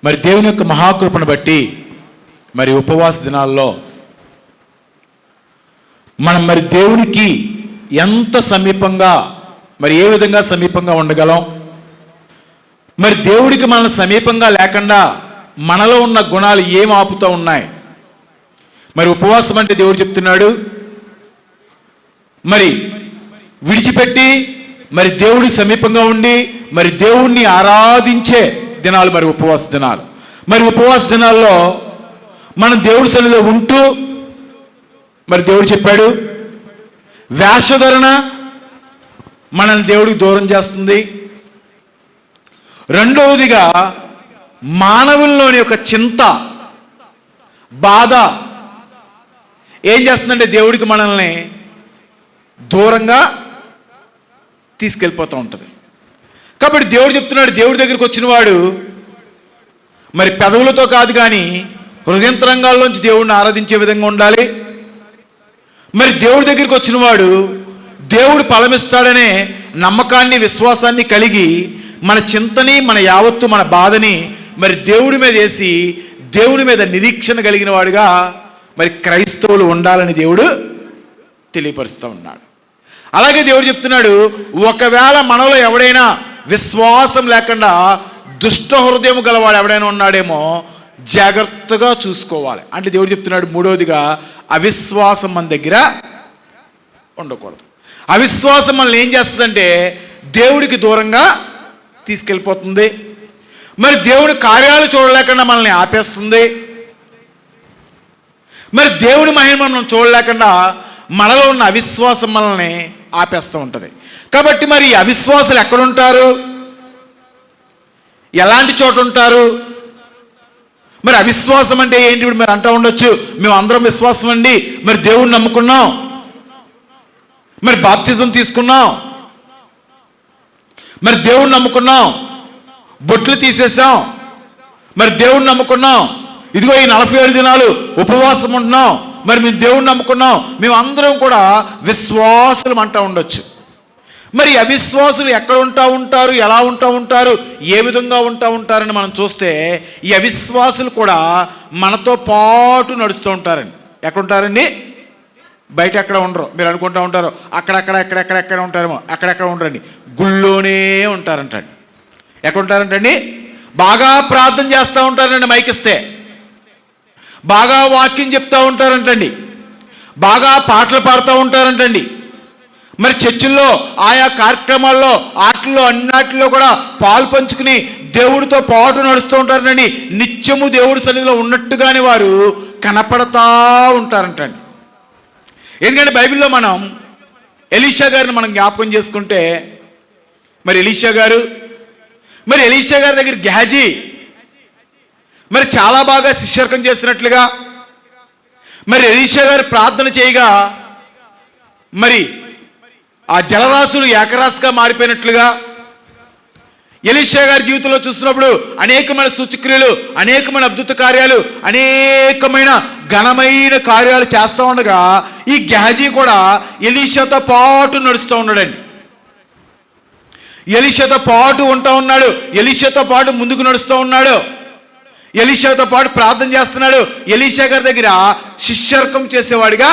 మరి దేవుని యొక్క మహాకృపను బట్టి మరి ఉపవాస దినాల్లో మనం మరి దేవునికి ఎంత సమీపంగా, మరి ఏ విధంగా సమీపంగా ఉండగలం, మరి దేవుడికి మన సమీపంగా లేకుండా మనలో ఉన్న గుణాలు ఏం ఆపుతూ ఉన్నాయి. మరి ఉపవాసం అంటే దేవుడు చెప్తున్నాడు, మరి విడిచిపెట్టి మరి దేవుడి సమీపంగా ఉండి మరి దేవుణ్ణి ఆరాధించే దినాలు మరి ఉపవాస దినాలు. మరి ఉపవాస దినాల్లో మనం దేవుడి సన్నిధిలో ఉంటూ మరి దేవుడు చెప్పాడు, వేషధరణ మనల్ని దేవుడికి దూరం చేస్తుంది. రెండవదిగా మానవుల్లోని యొక్క చింత, బాధ ఏం చేస్తుందంటే దేవుడికి మనల్ని దూరంగా తీసుకెళ్ళిపోతూ ఉంటుంది. కాబట్టి దేవుడు చెప్తున్నాడు, దేవుడి దగ్గరికి వచ్చిన వాడు మరి పెదవులతో కాదు కానీ హృదయంతరంగాల్లోంచి దేవుడిని ఆరాధించే విధంగా ఉండాలి. మరి దేవుడి దగ్గరికి వచ్చిన వాడు దేవుడు ఫలమిస్తాడనే నమ్మకాన్ని, విశ్వాసాన్ని కలిగి మన చింతని, మన యావత్తు, మన బాధని మరి దేవుడి మీద వేసి దేవుడి మీద నిరీక్షణ కలిగిన వాడుగా మరి క్రైస్తవులు ఉండాలని దేవుడు తెలియపరుస్తూ ఉన్నాడు. అలాగే దేవుడు చెప్తున్నాడు, ఒకవేళ మనలో ఎవడైనా విశ్వాసం లేకుండా దుష్ట హృదయం గలవాడు ఎవడైనా ఉన్నాడేమో జాగ్రత్తగా చూసుకోవాలి. అంటే దేవుడు చెప్తున్నాడు, మూడవదిగా అవిశ్వాసం మన దగ్గర ఉండకూడదు. అవిశ్వాసం మనల్ని ఏం చేస్తుందంటే దేవుడికి దూరంగా తీసుకెళ్ళిపోతుంది. మరి దేవుడి కార్యాలు చూడలేకుండా మనల్ని ఆపేస్తుంది. మరి దేవుడి మహిమ మనం చూడలేకుండా మనలో ఉన్న అవిశ్వాసం మనల్ని ఆపేస్తూ ఉంటుంది. కాబట్టి మరి అవిశ్వాసులు ఎక్కడుంటారు, ఎలాంటి చోట ఉంటారు? మరి అవిశ్వాసం అంటే ఏంటి? ఇప్పుడు మీరు అంటూ ఉండొచ్చు, మేము అందరం విశ్వాసం అండి, మరి దేవుడిని నమ్ముకున్నాం, మరి బాప్తిజం తీసుకున్నాం, మరి దేవుడిని నమ్ముకున్నాం, బొట్లు తీసేసాం, మరి దేవుడిని నమ్ముకున్నాం, ఇదిగో ఈ 47 దినాలు ఉపవాసం ఉంటున్నాం, మరి మేము దేవుడిని నమ్ముకున్నాం, మేము అందరం కూడా విశ్వాసులు అంటూ ఉండొచ్చు. మరి అవిశ్వాసులు ఎక్కడ ఉంటారు, ఎలా ఉంటారు, ఏ విధంగా ఉంటారని మనం చూస్తే ఈ అవిశ్వాసులు కూడా మనతో పాటు నడుస్తూ ఉంటారండి. ఎక్కడుంటారండి? బయట ఎక్కడ ఉండరు. మీరు అనుకుంటూ ఉంటారు ఎక్కడెక్కడ ఉంటారేమో, అక్కడెక్కడ ఉండరండి, గుళ్ళోనే ఉంటారంటండి. ఎక్కడ ఉంటారంటండి? బాగా ప్రార్థన చేస్తూ ఉంటారండి, మైకిస్తే బాగా వాక్యం చెప్తూ ఉంటారంటండి, బాగా పాటలు పాడుతూ ఉంటారంటండి. మరి చర్చిల్లో ఆయా కార్యక్రమాల్లో ఆటల్లో అన్నిటిలో కూడా పాలు పంచుకుని దేవుడితో పాటు నడుస్తూ ఉంటారంటండి. నిత్యము దేవుడి సన్నిధిలో ఉన్నట్టుగానే వారు కనపడతా ఉంటారంటండి. ఎందుకంటే బైబిల్లో మనం ఎలీషా గారిని మనం జ్ఞాపకం చేసుకుంటే, మరి ఎలీషా గారి దగ్గర గెహజీ మరి చాలా బాగా శిష్యర్కం చేసినట్లుగా, మరి ఎలీషా గారు ప్రార్థన చేయగా మరి ఆ జలరాశులు ఏకరాశిగా మారిపోయినట్లుగా, ఎలీషా గారి జీవితంలో చూస్తున్నప్పుడు అనేకమైన సూచక్రియలు, అనేకమైన అద్భుత కార్యాలు, అనేకమైన ఘనమైన కార్యాలు చేస్తూ ఉండగా ఈ గెహజీ కూడా ఎలీషాతో పాటు నడుస్తూ ఉన్నాడండి. ఎలీషాతో పాటు ఉంటా ఉన్నాడు, ఎలీషాతో పాటు ముందుకు నడుస్తూ ఉన్నాడు, ఎలీషాతో పాటు ప్రార్థన చేస్తున్నాడు, ఎలీషా గారి దగ్గర శిష్యర్కం చేసేవాడిగా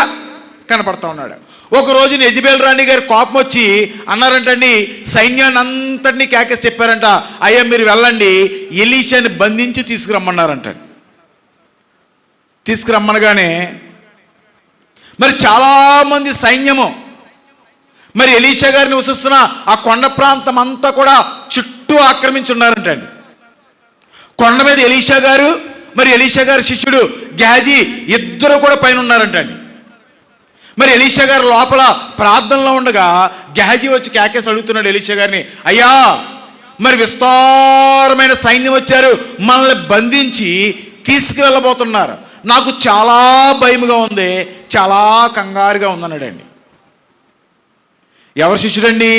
కనపడతా ఉన్నాడు. ఒక రోజున యెజెబెల్ రాణి గారి కోపం వచ్చి అన్నారంటండి, సైన్యాన్ని అంతటినీ కేకేసి చెప్పారంట, అయ్యా మీరు వెళ్ళండి, ఎలీషాని బంధించి తీసుకురమ్మన్నారంటండి. తీసుకురమ్మనగానే మరి చాలామంది సైన్యము మరి ఎలీషా గారిని నివసిస్తున్న ఆ కొండ ప్రాంతం అంతా కూడా చుట్టూ ఆక్రమించి ఉన్నారంటండి. కొండ మీద ఎలీషా గారు మరి ఎలీషా గారి శిష్యుడు గెహజీ ఇద్దరు కూడా పైన ఉన్నారంటండి. మరి ఎలీషా గారు లోపల ప్రార్థనలో ఉండగా గెహజీ వచ్చి కేకేసి అడుగుతున్నాడు ఎలీషా గారిని, అయ్యా మరి విస్తారమైన సైన్యం వచ్చారు, మనల్ని బంధించి తీసుకువెళ్ళబోతున్నారు, నాకు చాలా భయముగా ఉంది, చాలా కంగారుగా ఉందన్నాడండి. ఎవరి శిష్యుడండి?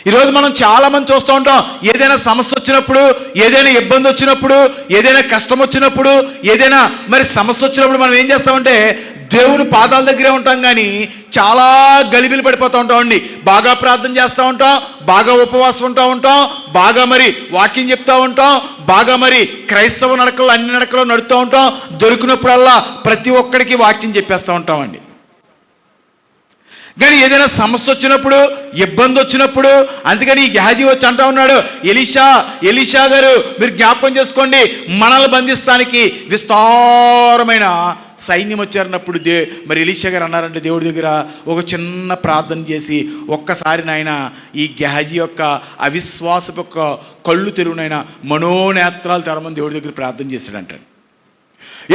ఈరోజు మనం చాలామంది చూస్తూ ఉంటాం, ఏదైనా సమస్య వచ్చినప్పుడు, ఏదైనా ఇబ్బంది వచ్చినప్పుడు, ఏదైనా కష్టం వచ్చినప్పుడు, ఏదైనా మరి సమస్య వచ్చినప్పుడు మనం ఏం చేస్తామంటే దేవుని పాదాల దగ్గరే ఉంటాం, కానీ చాలా గలిబిలి పడిపోతూ ఉంటామండి. బాగా ప్రార్థన చేస్తూ ఉంటాం, బాగా ఉపవాసం ఉంటాం, బాగా మరి వాక్యం చెప్తూ ఉంటాం, బాగా మరి క్రైస్తవ నడకలు అన్ని నడకలు నడుతూ ఉంటాం. దొరికినప్పుడల్లా ప్రతి ఒక్కడికి వాక్యం చెప్పేస్తూ ఉంటామండి. కానీ ఏదైనా సమస్య వచ్చినప్పుడు, ఇబ్బంది వచ్చినప్పుడు, అందుకని ఈ గెహాజీ వచ్చి అంటా ఉన్నాడు, ఎలీషా గారు మీరు జ్ఞాపకం చేసుకోండి, మనల్ని బంధిస్తానికి విస్తారమైన సైన్యం వచ్చారన్నప్పుడు మరి ఎలీషా గారు అన్నారంటే దేవుడి దగ్గర ఒక చిన్న ప్రార్థన చేసి, ఒక్కసారి నాయన ఈ గెహాజీ యొక్క అవిశ్వాసపు యొక్క కళ్ళు తెరువునైనా మనోనేత్రాలు తెరమని దేవుడి దగ్గర ప్రార్థన చేశాడంటాడు.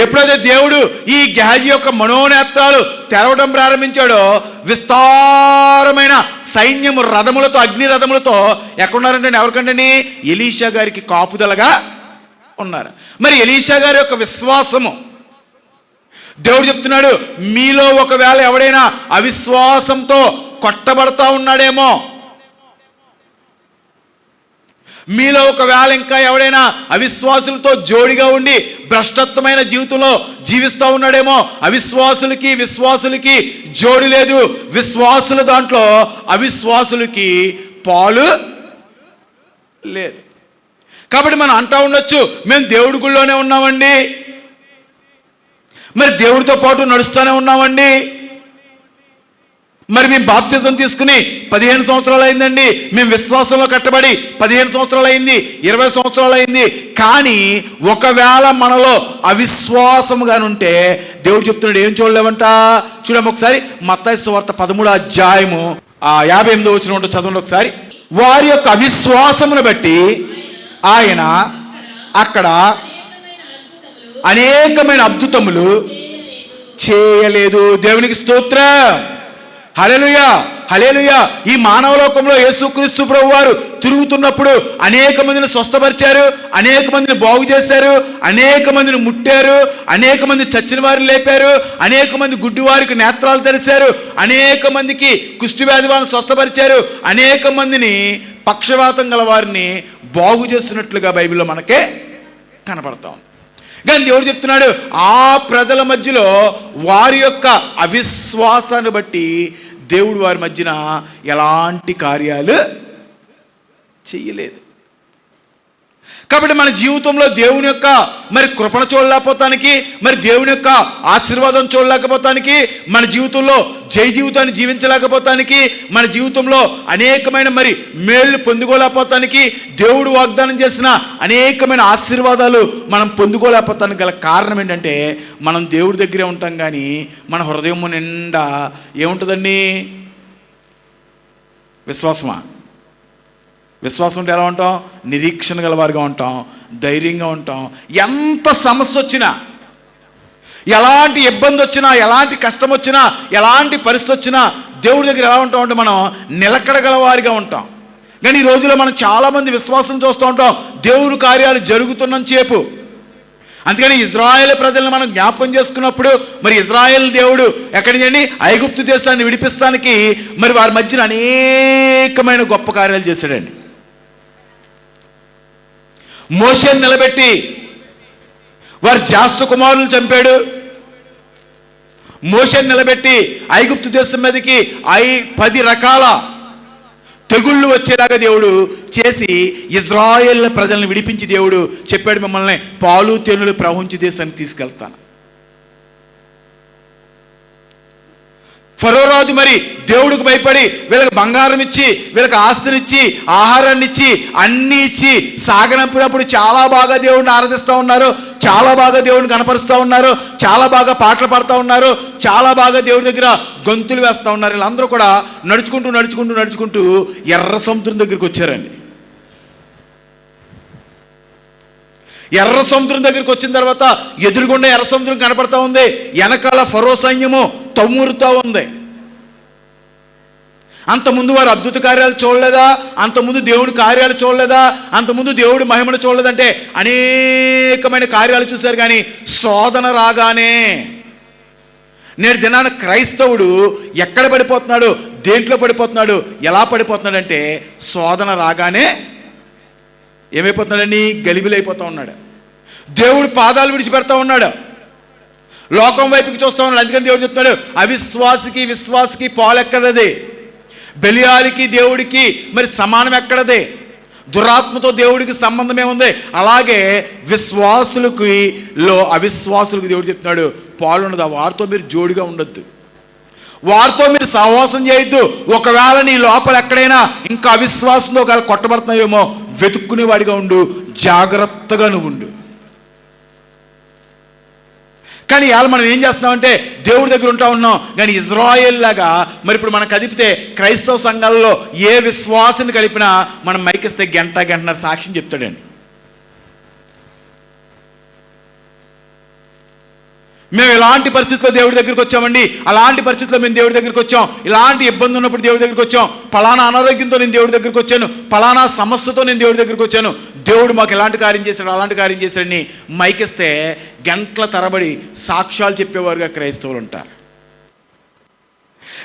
ఎప్పుడైతే దేవుడు ఈ గెహాజీ యొక్క మనోనేత్రాలు తెరవడం ప్రారంభించాడో, విస్తారమైన సైన్యము రథములతో, అగ్ని రథములతో ఎక్కడున్నారంటే ఎవరికంటే ఎలీషా గారికి కాపుదలగా ఉన్నారు. మరి ఎలీషా గారి యొక్క విశ్వాసము, దేవుడు చెప్తున్నాడు, మీలో ఒకవేళ ఎవడైనా అవిశ్వాసంతో కొట్టబడతా ఉన్నాడేమో, మీలో ఒకవేళ ఇంకా ఎవడైనా అవిశ్వాసులతో జోడిగా ఉండి భ్రష్టత్వమైన జీవితంలో జీవిస్తూ ఉన్నాడేమో, విశ్వాసులకి జోడి లేదు, విశ్వాసుల దాంట్లో అవిశ్వాసులకి పాలు లేదు. కాబట్టి మనం అంటా ఉండొచ్చు, మేము దేవుడి గుళ్ళోనే ఉన్నామండి, మరి దేవుడితో పాటు నడుస్తూనే ఉన్నామండి, మరి మేము బాప్తిజం తీసుకుని 15 సంవత్సరాలు అయిందండి, మేము విశ్వాసంలో కట్టబడి 15 సంవత్సరాలు అయింది, 20 సంవత్సరాలు అయింది. కానీ ఒకవేళ మనలో అవిశ్వాసముగానుంటే దేవుడు చెప్తున్నాడు ఏం చూడలేవంట. చూడము ఒకసారి మత్తయి సువార్త 13వ అధ్యాయము 58వ వచనం చదవండి ఒకసారి. వారి యొక్క అవిశ్వాసమును బట్టి ఆయన అక్కడ అనేకమైన అద్భుతములు చేయలేదు. దేవునికి స్తోత్రం. హల్లెలూయా, హల్లెలూయా. ఈ మానవ లోకంలో యేసుక్రీస్తు ప్రభువారు తిరుగుతున్నప్పుడు అనేక మందిని స్వస్థపరిచారు, అనేక మందిని బాగు చేశారు, అనేక మందిని ముట్టారు, అనేక మంది చచ్చిన వారిని లేపారు, అనేక మంది గుడ్డి వారికి నేత్రాలు తెరిచారు, అనేక మందికి కుష్టి వ్యాధి వారిని స్వస్థపరిచారు, అనేక మందిని పక్షవాతం గల వారిని బాగు చేస్తున్నట్లుగా బైబిల్లో మనకే కనపడతాం. కానీ దేవుడు చెప్తున్నాడు, ఆ ప్రజల మధ్యలో వారి యొక్క అవిశ్వాసాన్ని బట్టి దేవుడు వారి మధ్యన ఎలాంటి కార్యాలు చెయ్యలేదు. కాబట్టి మన జీవితంలో దేవుని యొక్క మరి కృపణ చూడలేకపోతానికి, మరి దేవుని యొక్క ఆశీర్వాదం చూడలేకపోతానికి, మన జీవితంలో జయ జీవితాన్ని జీవించలేకపోతానికి, మన జీవితంలో అనేకమైన మరి మేళ్ళు పొందుకోలేకపోతానికి, దేవుడు వాగ్దానం చేసిన అనేకమైన ఆశీర్వాదాలు మనం పొందుకోలేకపోతానికి గల కారణం ఏంటంటే, మనం దేవుడి దగ్గరే ఉంటాం కానీ మన హృదయం నిండా ఏముంటుందండి? విశ్వాసం ఉంటే ఎలా ఉంటాం? నిరీక్షణ గలవారుగా ఉంటాం, ధైర్యంగా ఉంటాం. ఎంత సమస్య వచ్చినా, ఎలాంటి ఇబ్బంది వచ్చినా, ఎలాంటి కష్టం వచ్చినా, ఎలాంటి పరిస్థితి వచ్చినా దేవుడి దగ్గర ఎలా ఉంటాం అంటే మనం నిలకడగలవారిగా ఉంటాం. కానీ ఈ రోజులో మనం చాలామంది విశ్వాసం చూస్తూ ఉంటాం దేవుని కార్యాలు జరుగుతున్నంత సేపు. అందుకని ఇజ్రాయేల్ ప్రజలను మనం జ్ఞాపకం చేసుకున్నప్పుడు, మరి ఇజ్రాయేల్ దేవుడు ఎక్కడి నుండి ఐగుప్తు దేశాన్ని విడిపిస్తానికి మరి వారి మధ్యన అనేకమైన గొప్ప కార్యాలు చేశాడండి. మోషేని నిలబెట్టి వారి జ్యేష్ఠ కుమారులను చంపాడు. మోషేని నిలబెట్టి ఐగుప్తు దేశం మీదకి 10 రకాల తెగుళ్ళు వచ్చేలాగా దేవుడు చేసి ఇజ్రాయేల్ ప్రజలను విడిపించి దేవుడు చెప్పాడు, మిమ్మల్ని పాలు తేనెలు ప్రవహించే దేశానికి తీసుకెళ్తాను. ఫరో రాజు మరి దేవుడికి భయపడి వీళ్ళకి బంగారం ఇచ్చి, వీళ్ళకి ఆస్తినిచ్చి, ఆహారాన్ని ఇచ్చి, అన్నీ ఇచ్చి సాగనంపినప్పుడు చాలా బాగా దేవుడిని ఆరాధిస్తూ ఉన్నారు, చాలా బాగా దేవుడిని కనపరుస్తూ ఉన్నారు, చాలా బాగా పాటలు పాడుతూ ఉన్నారు, చాలా బాగా దేవుడి దగ్గర గొంతులు వేస్తూ ఉన్నారు. వీళ్ళందరూ కూడా నడుచుకుంటూ ఎర్ర సముద్రం దగ్గరికి వచ్చారండి. ఎర్ర సముద్రం దగ్గరికి వచ్చిన తర్వాత ఎదురుగుండా ఎర్ర సముద్రం కనపడతా ఉంది, వెనకాల ఫరో సైన్యము తమ్మురుతూ ఉంది. అంతకుముందు వారు అద్భుత కార్యాలు చూడలేదా? అంతకుముందు దేవుడి కార్యాలు చూడలేదా? అంతకుముందు దేవుడి మహిమను చూడలేదంటే అనేకమైన కార్యాలు చూశారు. కానీ శోధన రాగానే నేడు దినాన క్రైస్తవుడు ఎక్కడ పడిపోతున్నాడు, దేంట్లో పడిపోతున్నాడు, ఎలా పడిపోతున్నాడు అంటే శోధన రాగానే ఏమైపోతున్నాడని గలిబిలైపోతూ ఉన్నాడు. దేవుడు పాదాలు విడిచిపెడతా ఉన్నాడు, లోకం వైపుకి చూస్తూ ఉన్నాడు. అందుకని దేవుడు చెప్తున్నాడు, విశ్వాసికి పాలు ఎక్కడది, బెలియాలికి దేవుడికి మరి సమానం ఎక్కడది, దురాత్మతో దేవుడికి సంబంధమే ఉంది. అలాగే అవిశ్వాసులకు దేవుడు చెప్తున్నాడు, పాలున్నదా వారితో మీరు జోడిగా ఉండొద్దు, వారితో మీరు సహవాసం చేయొద్దు. ఒకవేళ నీ లోపల ఎక్కడైనా ఇంకా అవిశ్వాసంతో ఒకవేళ కొట్టబడుతున్నావేమో వెతుక్కునేవాడిగా ఉండు, జాగ్రత్తగా నువ్వు ఉండు. కానీ ఇవాళ మనం ఏం చేస్తున్నామంటే దేవుడి దగ్గర ఉంటా ఉన్నాం, కానీ ఇజ్రాయేల్ లాగా మరి ఇప్పుడు మనం కదిపితే క్రైస్తవ సంఘాలలో ఏ విశ్వాసాన్ని కలిపినా మనం మైకిస్తే గంటన్నర సాక్ష్యం చెప్తాడండి. మేము ఇలాంటి పరిస్థితుల్లో దేవుడి దగ్గరికి వచ్చామండి, అలాంటి పరిస్థితుల్లో మేము దేవుడి దగ్గరికి వచ్చాం, ఇలాంటి ఇబ్బంది ఉన్నప్పుడు దేవుడి దగ్గరికి వచ్చాం, పలానా అనారోగ్యంతో నేను దేవుడి దగ్గరికి వచ్చాను, పలానా సమస్యతో నేను దేవుడి దగ్గరికి వచ్చాను, దేవుడు మాకు ఎలాంటి కార్యం చేశాడు, అలాంటి కార్యం చేశాడని మైకిస్తే గంటల తరబడి సాక్ష్యాలు చెప్పేవారుగా క్రైస్తవులు ఉంటారు.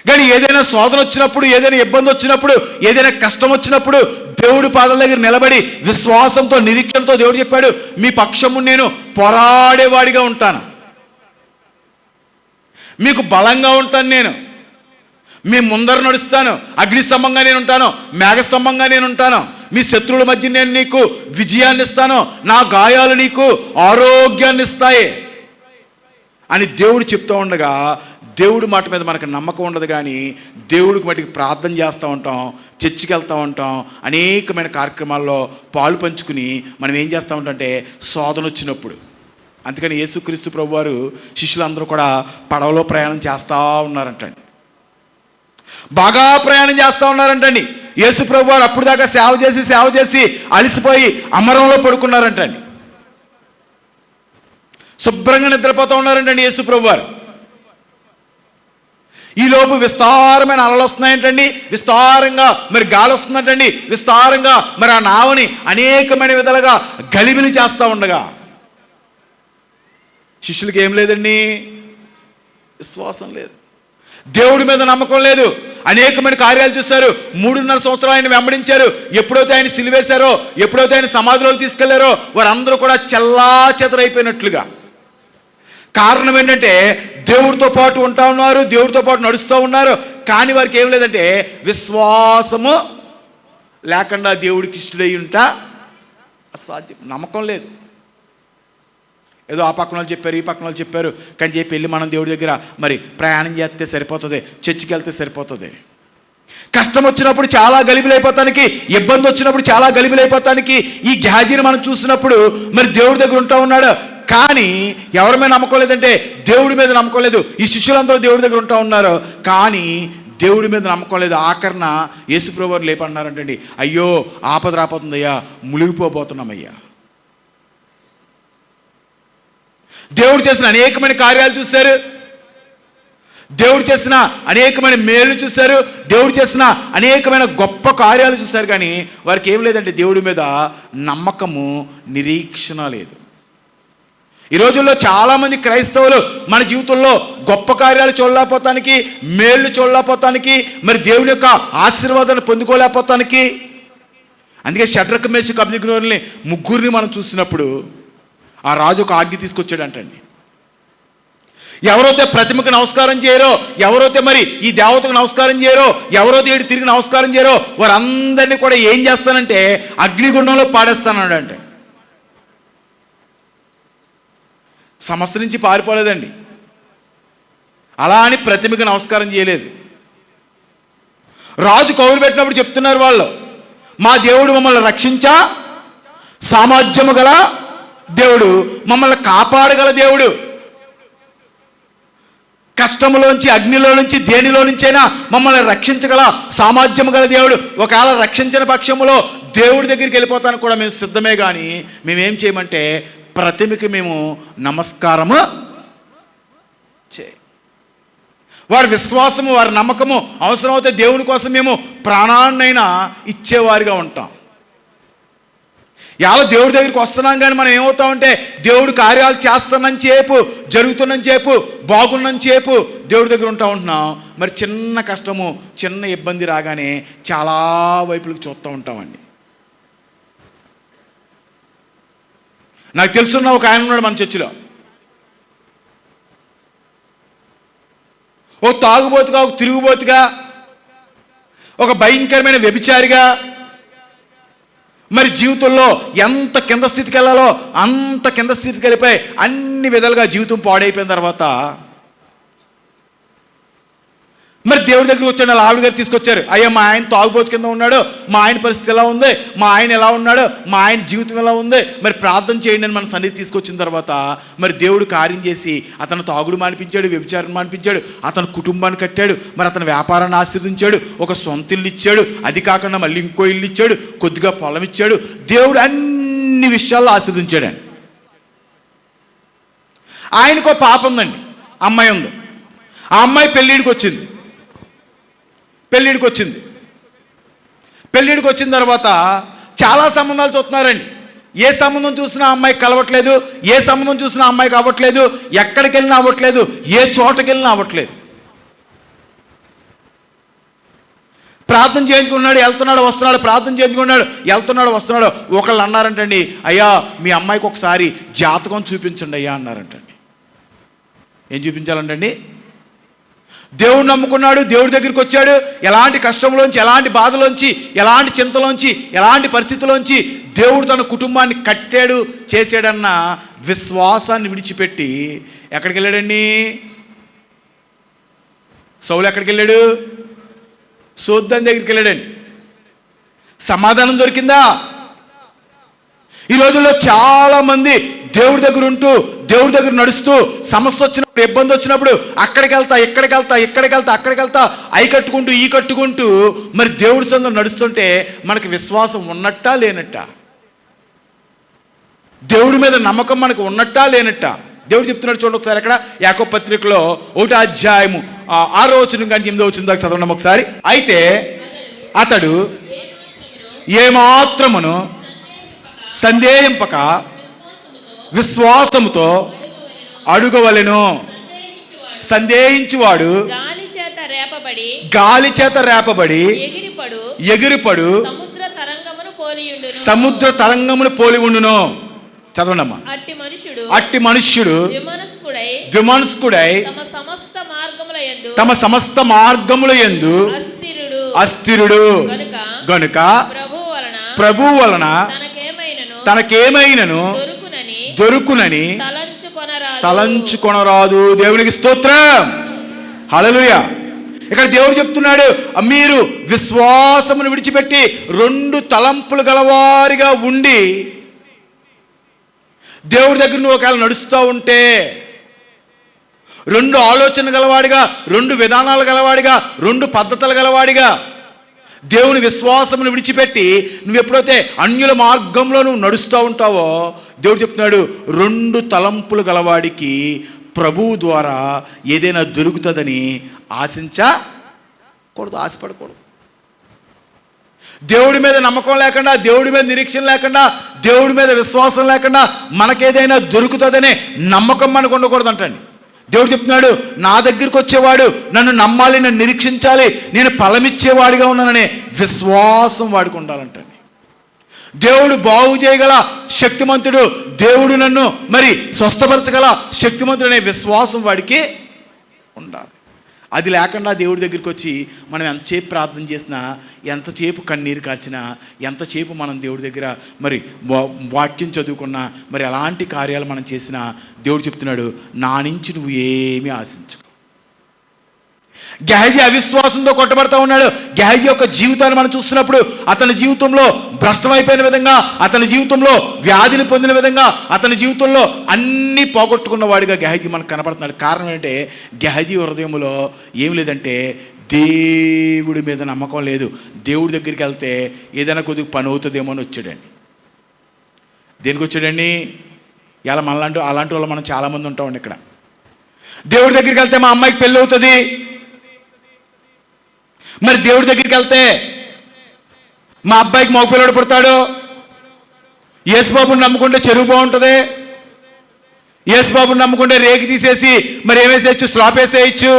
కానీ ఏదైనా శోధన వచ్చినప్పుడు, ఏదైనా ఇబ్బంది వచ్చినప్పుడు, ఏదైనా కష్టం వచ్చినప్పుడు దేవుడి పాదాల దగ్గర నిలబడి విశ్వాసంతో, నిరీక్షణతో దేవుడు చెప్పాడు, మీ పక్షము నేను పోరాడేవాడిగా ఉంటాను, మీకు బలంగా ఉంటాను, నేను మీ ముందర నడుస్తాను, అగ్నిస్తంభంగా నేను ఉంటాను, మేఘస్తంభంగా నేను ఉంటాను, మీ శత్రువుల మధ్య నేను నీకు విజయాన్ని ఇస్తాను, నా గాయాలు నీకు ఆరోగ్యాన్ని ఇస్తాయి అని దేవుడు చెప్తూ ఉండగా దేవుడి మాట మీద మనకు నమ్మకం ఉండదు. కానీ దేవుడికి మటుకు ప్రార్థన చేస్తూ ఉంటాం, చర్చికి వెళ్తూ ఉంటాం, అనేకమైన కార్యక్రమాల్లో పాలు పంచుకుని మనం ఏం చేస్తూ ఉంటామంటే శోధన వచ్చినప్పుడు, అందుకని యేసుక్రీస్తు ప్రభువారు శిష్యులందరూ కూడా పడవలో ప్రయాణం చేస్తూ ఉన్నారంటండి, బాగా ప్రయాణం చేస్తూ ఉన్నారంటండి. యేసు ప్రభువారు అప్పుడు దాకా సేవ చేసి అలసిపోయి అమరంలో పడుకున్నారంటండి, శుభ్రంగా నిద్రపోతూ ఉన్నారంటండి యేసు ప్రభువారు. ఈలోపు విస్తారమైన అలలు వస్తున్నాయంటండి, విస్తారంగా మరి గాలి వస్తుందంటండి, విస్తారంగా మరి ఆ నావని అనేకమైన విధాలుగా గలిబిలి చేస్తూ ఉండగా శిష్యులకి ఏం లేదండి, విశ్వాసం లేదు, దేవుడి మీద నమ్మకం లేదు. అనేకమైన కార్యాలు చూశారు, 3.5 సంవత్సరాలు ఆయన వెంబడించారు. ఎప్పుడైతే ఆయన సిలువేశారో, ఎప్పుడైతే ఆయన సమాధిలోకి తీసుకెళ్లారో వారందరూ కూడా చెల్లాచెదరైపోయినట్లుగా. కారణం ఏంటంటే దేవుడితో పాటు ఉంటా ఉన్నారు, దేవుడితో పాటు నడుస్తూ ఉన్నారు, కానీ వారికి ఏం లేదంటే విశ్వాసము లేకుండా దేవుడికి ఇష్టడై ఉంటా అసాధ్యం, నమ్మకం లేదు. ఏదో ఆ పక్కన వాళ్ళు చెప్పారు, ఈ పక్కన వాళ్ళు చెప్పారు, కానీ చెప్పి వెళ్ళి మనం దేవుడి దగ్గర మరి ప్రయాణం చేస్తే సరిపోతుంది, చర్చికి వెళ్తే సరిపోతుంది. కష్టం వచ్చినప్పుడు చాలా గలిబిలైపోతానికి, ఇబ్బంది వచ్చినప్పుడు చాలా గలిబిలైపోతానికి ఈ గ్యాజీని మనం చూసినప్పుడు మరి దేవుడి దగ్గర ఉంటా ఉన్నాడు, కానీ ఎవరి మీద నమ్మకం లేదంటే దేవుడి మీద నమ్మకం లేదు. ఈ శిష్యులందరూ దేవుడి దగ్గర ఉంటా ఉన్నారు, కానీ దేవుడి మీద నమ్మకం లేదు. ఆఖరణ యేసుప్రభువు వారు లేపన్నారంటండి, అయ్యో ఆపద రాపోతుందయ్యా, మునిగిపోబోతున్నామయ్యా. దేవుడు చేసిన అనేకమైన కార్యాలు చూశారు, దేవుడు చేసిన అనేకమైన మేలు చూశారు, దేవుడు చేసిన అనేకమైన గొప్ప కార్యాలు చూశారు, కానీ వారికి ఏం లేదంటే దేవుడి మీద నమ్మకము, నిరీక్షణ లేదు. ఈ రోజుల్లో చాలామంది క్రైస్తవులు మన జీవితంలో గొప్ప కార్యాలు చూడలేకపోతానికి, మేళ్ళు చూడలేకపోతానికి, మరి దేవుని యొక్క ఆశీర్వాదాన్ని పొందుకోలేకపోతానికి. అందుకే షడ్రక్ మేషక్ అబేద్నెగోని ముగ్గురిని మనం చూసినప్పుడు ఆ రాజు ఒక ఆజ్ఞ తీసుకొచ్చాడంటండి, ఎవరైతే ప్రతిమకు నమస్కారం చేయరో, ఎవరైతే మరి ఈ దేవతకు నమస్కారం చేయరో, ఎవరైతే ఏడు తిరిగి నమస్కారం చేయరో వారందరినీ కూడా ఏం చేస్తానంటే అగ్నిగుండంలో పాడేస్తానంటే. సమస్య నుంచి పారిపోలేదండి, అలా అని ప్రతిమకు నమస్కారం చేయలేదు. రాజు కౌరు పెట్టినప్పుడు చెప్తున్నారు వాళ్ళు, మా దేవుడు మమ్మల్ని రక్షించా సామర్థ్యము గల దేవుడు, మమ్మల్ని కాపాడగల దేవుడు, కష్టములోంచి, అగ్నిలో నుంచి, దేనిలో నుంచైనా మమ్మల్ని రక్షించగల సామర్థ్యం గల దేవుడు. ఒకవేళ రక్షించిన పక్షములో దేవుడి దగ్గరికి వెళ్ళిపోతానికి కూడా మేము సిద్ధమే, కానీ మేమేం చేయమంటే ప్రతిమకి మేము నమస్కారము వారి విశ్వాసము, వారి నమ్మకము, అవసరమైతే దేవుని కోసం మేము ప్రాణాన్నైనా ఇచ్చేవారిగా ఉంటాం. ఎలా దేవుడి దగ్గరికి వస్తున్నాం, కానీ మనం ఏమవుతామంటే దేవుడు కార్యాలు చేస్తున్నంత సేపు, జరుగుతున్నంత సేపు, బాగున్నంత సేపు దేవుడి దగ్గర ఉంటా ఉంటున్నాం. మరి చిన్న కష్టము, చిన్న ఇబ్బంది రాగానే చాలా వైపులకు చూస్తూ ఉంటామండి. నాకు తెలుసున్న ఒక ఆయన ఉన్నాడు మన చర్చిలో, ఓ తాగుబోతుగా, ఒక తిరుగుబోతుగా, ఒక భయంకరమైన వ్యభిచారిగా, మరి జీవితంలో ఎంత కింద స్థితికి వెళ్ళాలో అంత కింద స్థితికి వెళ్ళిపోయి అన్ని విధాలుగా జీవితం పాడైపోయిన తర్వాత మరి దేవుడి దగ్గరికి వచ్చాడు. వాళ్ళ ఆవిడ గారు తీసుకొచ్చారు. అయ్యా, మా ఆయన తాగుబోతు కింద ఉన్నాడు, మా ఆయన పరిస్థితి ఎలా ఉంది, మా ఆయన ఎలా ఉన్నాడు, మా ఆయన జీవితం ఎలా ఉంది, మరి ప్రార్థన చేయండి అని మన సన్నిధి తీసుకొచ్చిన తర్వాత మరి దేవుడు కార్యం చేసి అతను తాగుడు మానిపించాడు, వ్యభిచారం మానిపించాడు, అతను కుటుంబాన్ని కట్టాడు, మరి అతని వ్యాపారాన్ని ఆశీర్వదించాడు, ఒక సొంత ఇల్లు ఇచ్చాడు, అది కాకుండా మళ్ళీ ఇంకో ఇల్లు ఇచ్చాడు, కొద్దిగా పొలం ఇచ్చాడు. దేవుడు అన్ని విషయాల్లో ఆశీర్వదించాడు. ఆయనకో పాప ఉందండి, అమ్మాయి ఉంది. ఆ అమ్మాయి పెళ్ళిడికి వచ్చింది. పెళ్ళిడికి వచ్చిన తర్వాత చాలా సంబంధాలు చూస్తున్నారండి. ఏ సంబంధం చూసినా అమ్మాయికి కలవట్లేదు, ఏ సంబంధం చూసినా అమ్మాయికి అవ్వట్లేదు, ఎక్కడికి వెళ్ళినా అవ్వట్లేదు, ఏ చోటకి వెళ్ళినా అవ్వట్లేదు. ప్రార్థన చేయించుకున్నాడు, వెళ్తున్నాడు వస్తున్నాడు, ప్రార్థన చేయించుకున్నాడు, వెళ్తున్నాడు వస్తున్నాడు. ఒకళ్ళు అన్నారంటండి, అయ్యా మీ అమ్మాయికి ఒకసారి జాతకం చూపించండి అయ్యా అన్నారంటండి. ఏం చూపించాలంటండి? దేవుడు నమ్ముకున్నాడు, దేవుడి దగ్గరికి వచ్చాడు. ఎలాంటి కష్టంలోంచి, ఎలాంటి బాధలోంచి, ఎలాంటి చింతలోంచి, ఎలాంటి పరిస్థితుల్లోంచి దేవుడు తన కుటుంబాన్ని కట్టాడు, చేశాడన్న విశ్వాసాన్ని విడిచిపెట్టి ఎక్కడికి వెళ్ళాడండి? సౌలు ఎక్కడికి వెళ్ళాడు? సోద్దాని దగ్గరికి వెళ్ళాడండి. సమాధానం దొరికిందా? ఈ రోజుల్లో చాలామంది దేవుడి దగ్గర ఉంటూ, దేవుడి దగ్గర నడుస్తూ, సమస్య వచ్చినప్పుడు, ఇబ్బంది వచ్చినప్పుడు అక్కడికి వెళ్తా అయి కట్టుకుంటూ ఈ కట్టుకుంటూ మరి దేవుడి సందులో నడుస్తుంటే మనకి విశ్వాసం ఉన్నట్టా లేనట్టా? దేవుడి మీద నమ్మకం మనకు ఉన్నట్టా లేనట్టా? దేవుడు చెప్తున్నాడు చూడండి ఒకసారి. అక్కడ యాకోబు పత్రికలో 1వ అధ్యాయము 6వ వచనం కానీ 8వ వచనం దాకా చదవండి ఒకసారి. అయితే అతడు ఏమాత్రమును సందేహింపక విశ్వాసముతో అడుగవలెను. సందేహించువాడు గాలి చేత రేపబడి ఎగిరిపడు సముద్ర తరంగమును పోలి ఉండును. చదవండమ్మా. అట్టి మనుష్యుడు విమనస్కుడై తమ సమస్త మార్గముల యందు అస్థిరుడు గనుక ప్రభువు వలన తనకేమైనను దొరుకునని తలంచుకొనరాదు. దేవునికి స్తోత్రం, హల్లెలూయా. ఇక్కడ దేవుడు చెప్తున్నాడు, మీరు విశ్వాసమును విడిచిపెట్టి 2 తలంపులు గలవారిగా ఉండి దేవుడి దగ్గర నువ్వు ఒకవేళ నడుస్తూ ఉంటే, 2 ఆలోచన గలవాడిగా, 2 విధానాలు గలవాడిగా, 2 పద్ధతులు గలవాడిగా దేవుని విశ్వాసమును విడిచిపెట్టి నువ్వు ఎప్పుడైతే అన్యుల మార్గంలో నువ్వు నడుస్తూ ఉంటావో దేవుడు చెప్తున్నాడు, 2 తలంపులు గలవాడికి ప్రభువు ద్వారా ఏదైనా దొరుకుతుందని ఆశించకూడదు, ఆశపడకూడదు. దేవుడి మీద నమ్మకం లేకుండా, దేవుడి మీద నిరీక్షణ లేకుండా, దేవుడి మీద విశ్వాసం లేకుండా మనకేదైనా దొరుకుతుందనే నమ్మకం మనకు ఉండకూడదు అంటండి. దేవుడు చెప్తున్నాడు, నా దగ్గరికి వచ్చేవాడు నన్ను నమ్మాలి, నన్ను నిరీక్షించాలి, నేను ఫలమిచ్చేవాడిగా ఉన్నాననే విశ్వాసం వాడికి ఉండాలంటండి. దేవుడు బాగు చేయగల శక్తిమంతుడు, దేవుడు నన్ను మరి స్వస్థపరచగల శక్తిమంతుడు అనే విశ్వాసం వాడికి ఉండాలి. అది లేకుండా దేవుడి దగ్గరికి వచ్చి మనం ఎంతసేపు ప్రార్థన చేసినా, ఎంతసేపు కన్నీరు కార్చినా, ఎంతసేపు మనం దేవుడి దగ్గర మరి వాక్యం చదువుకున్నా, మరి ఎలాంటి కార్యాలు మనం చేసినా దేవుడు చెప్తున్నాడు, నా నుంచి నువ్వు ఏమీ ఆశించు. గెహజీ అవిశ్వాసంతో కొట్టబడతా ఉన్నాడు. గెహజీ యొక్క జీవితాన్ని మనం చూస్తున్నప్పుడు అతని జీవితంలో భ్రష్టమైపోయిన విధంగా, అతని జీవితంలో వ్యాధిని పొందిన విధంగా, అతని జీవితంలో అన్నీ పోగొట్టుకున్న వాడిగా గెహజీ మనకు కనపడుతున్నాడు. కారణం ఏంటంటే గెహజీ హృదయంలో ఏం లేదంటే దేవుడి మీద నమ్మకం లేదు. దేవుడి దగ్గరికి వెళ్తే ఏదైనా కొద్దిగా పని అవుతుందేమో అని వచ్చాడండి. దేనికి వచ్చాడండి? ఇలా మనలాంటి అలాంటి వాళ్ళు మనం చాలామంది ఉంటామండి. ఇక్కడ దేవుడి దగ్గరికి వెళ్తే మా అమ్మాయికి పెళ్ళి అవుతుంది, మరి దేవుడి దగ్గరికి వెళ్తే మా అబ్బాయికి మగపిల్లడు పుడతాడు, యేసుబాబుని నమ్ముకుంటే చెరువు బాగుంటుంది, యేసుబాబుని నమ్ముకుంటే రేగి తీసేసి మరి ఏమేసేయచ్చు, స్లాప్ వేసేయచ్చు,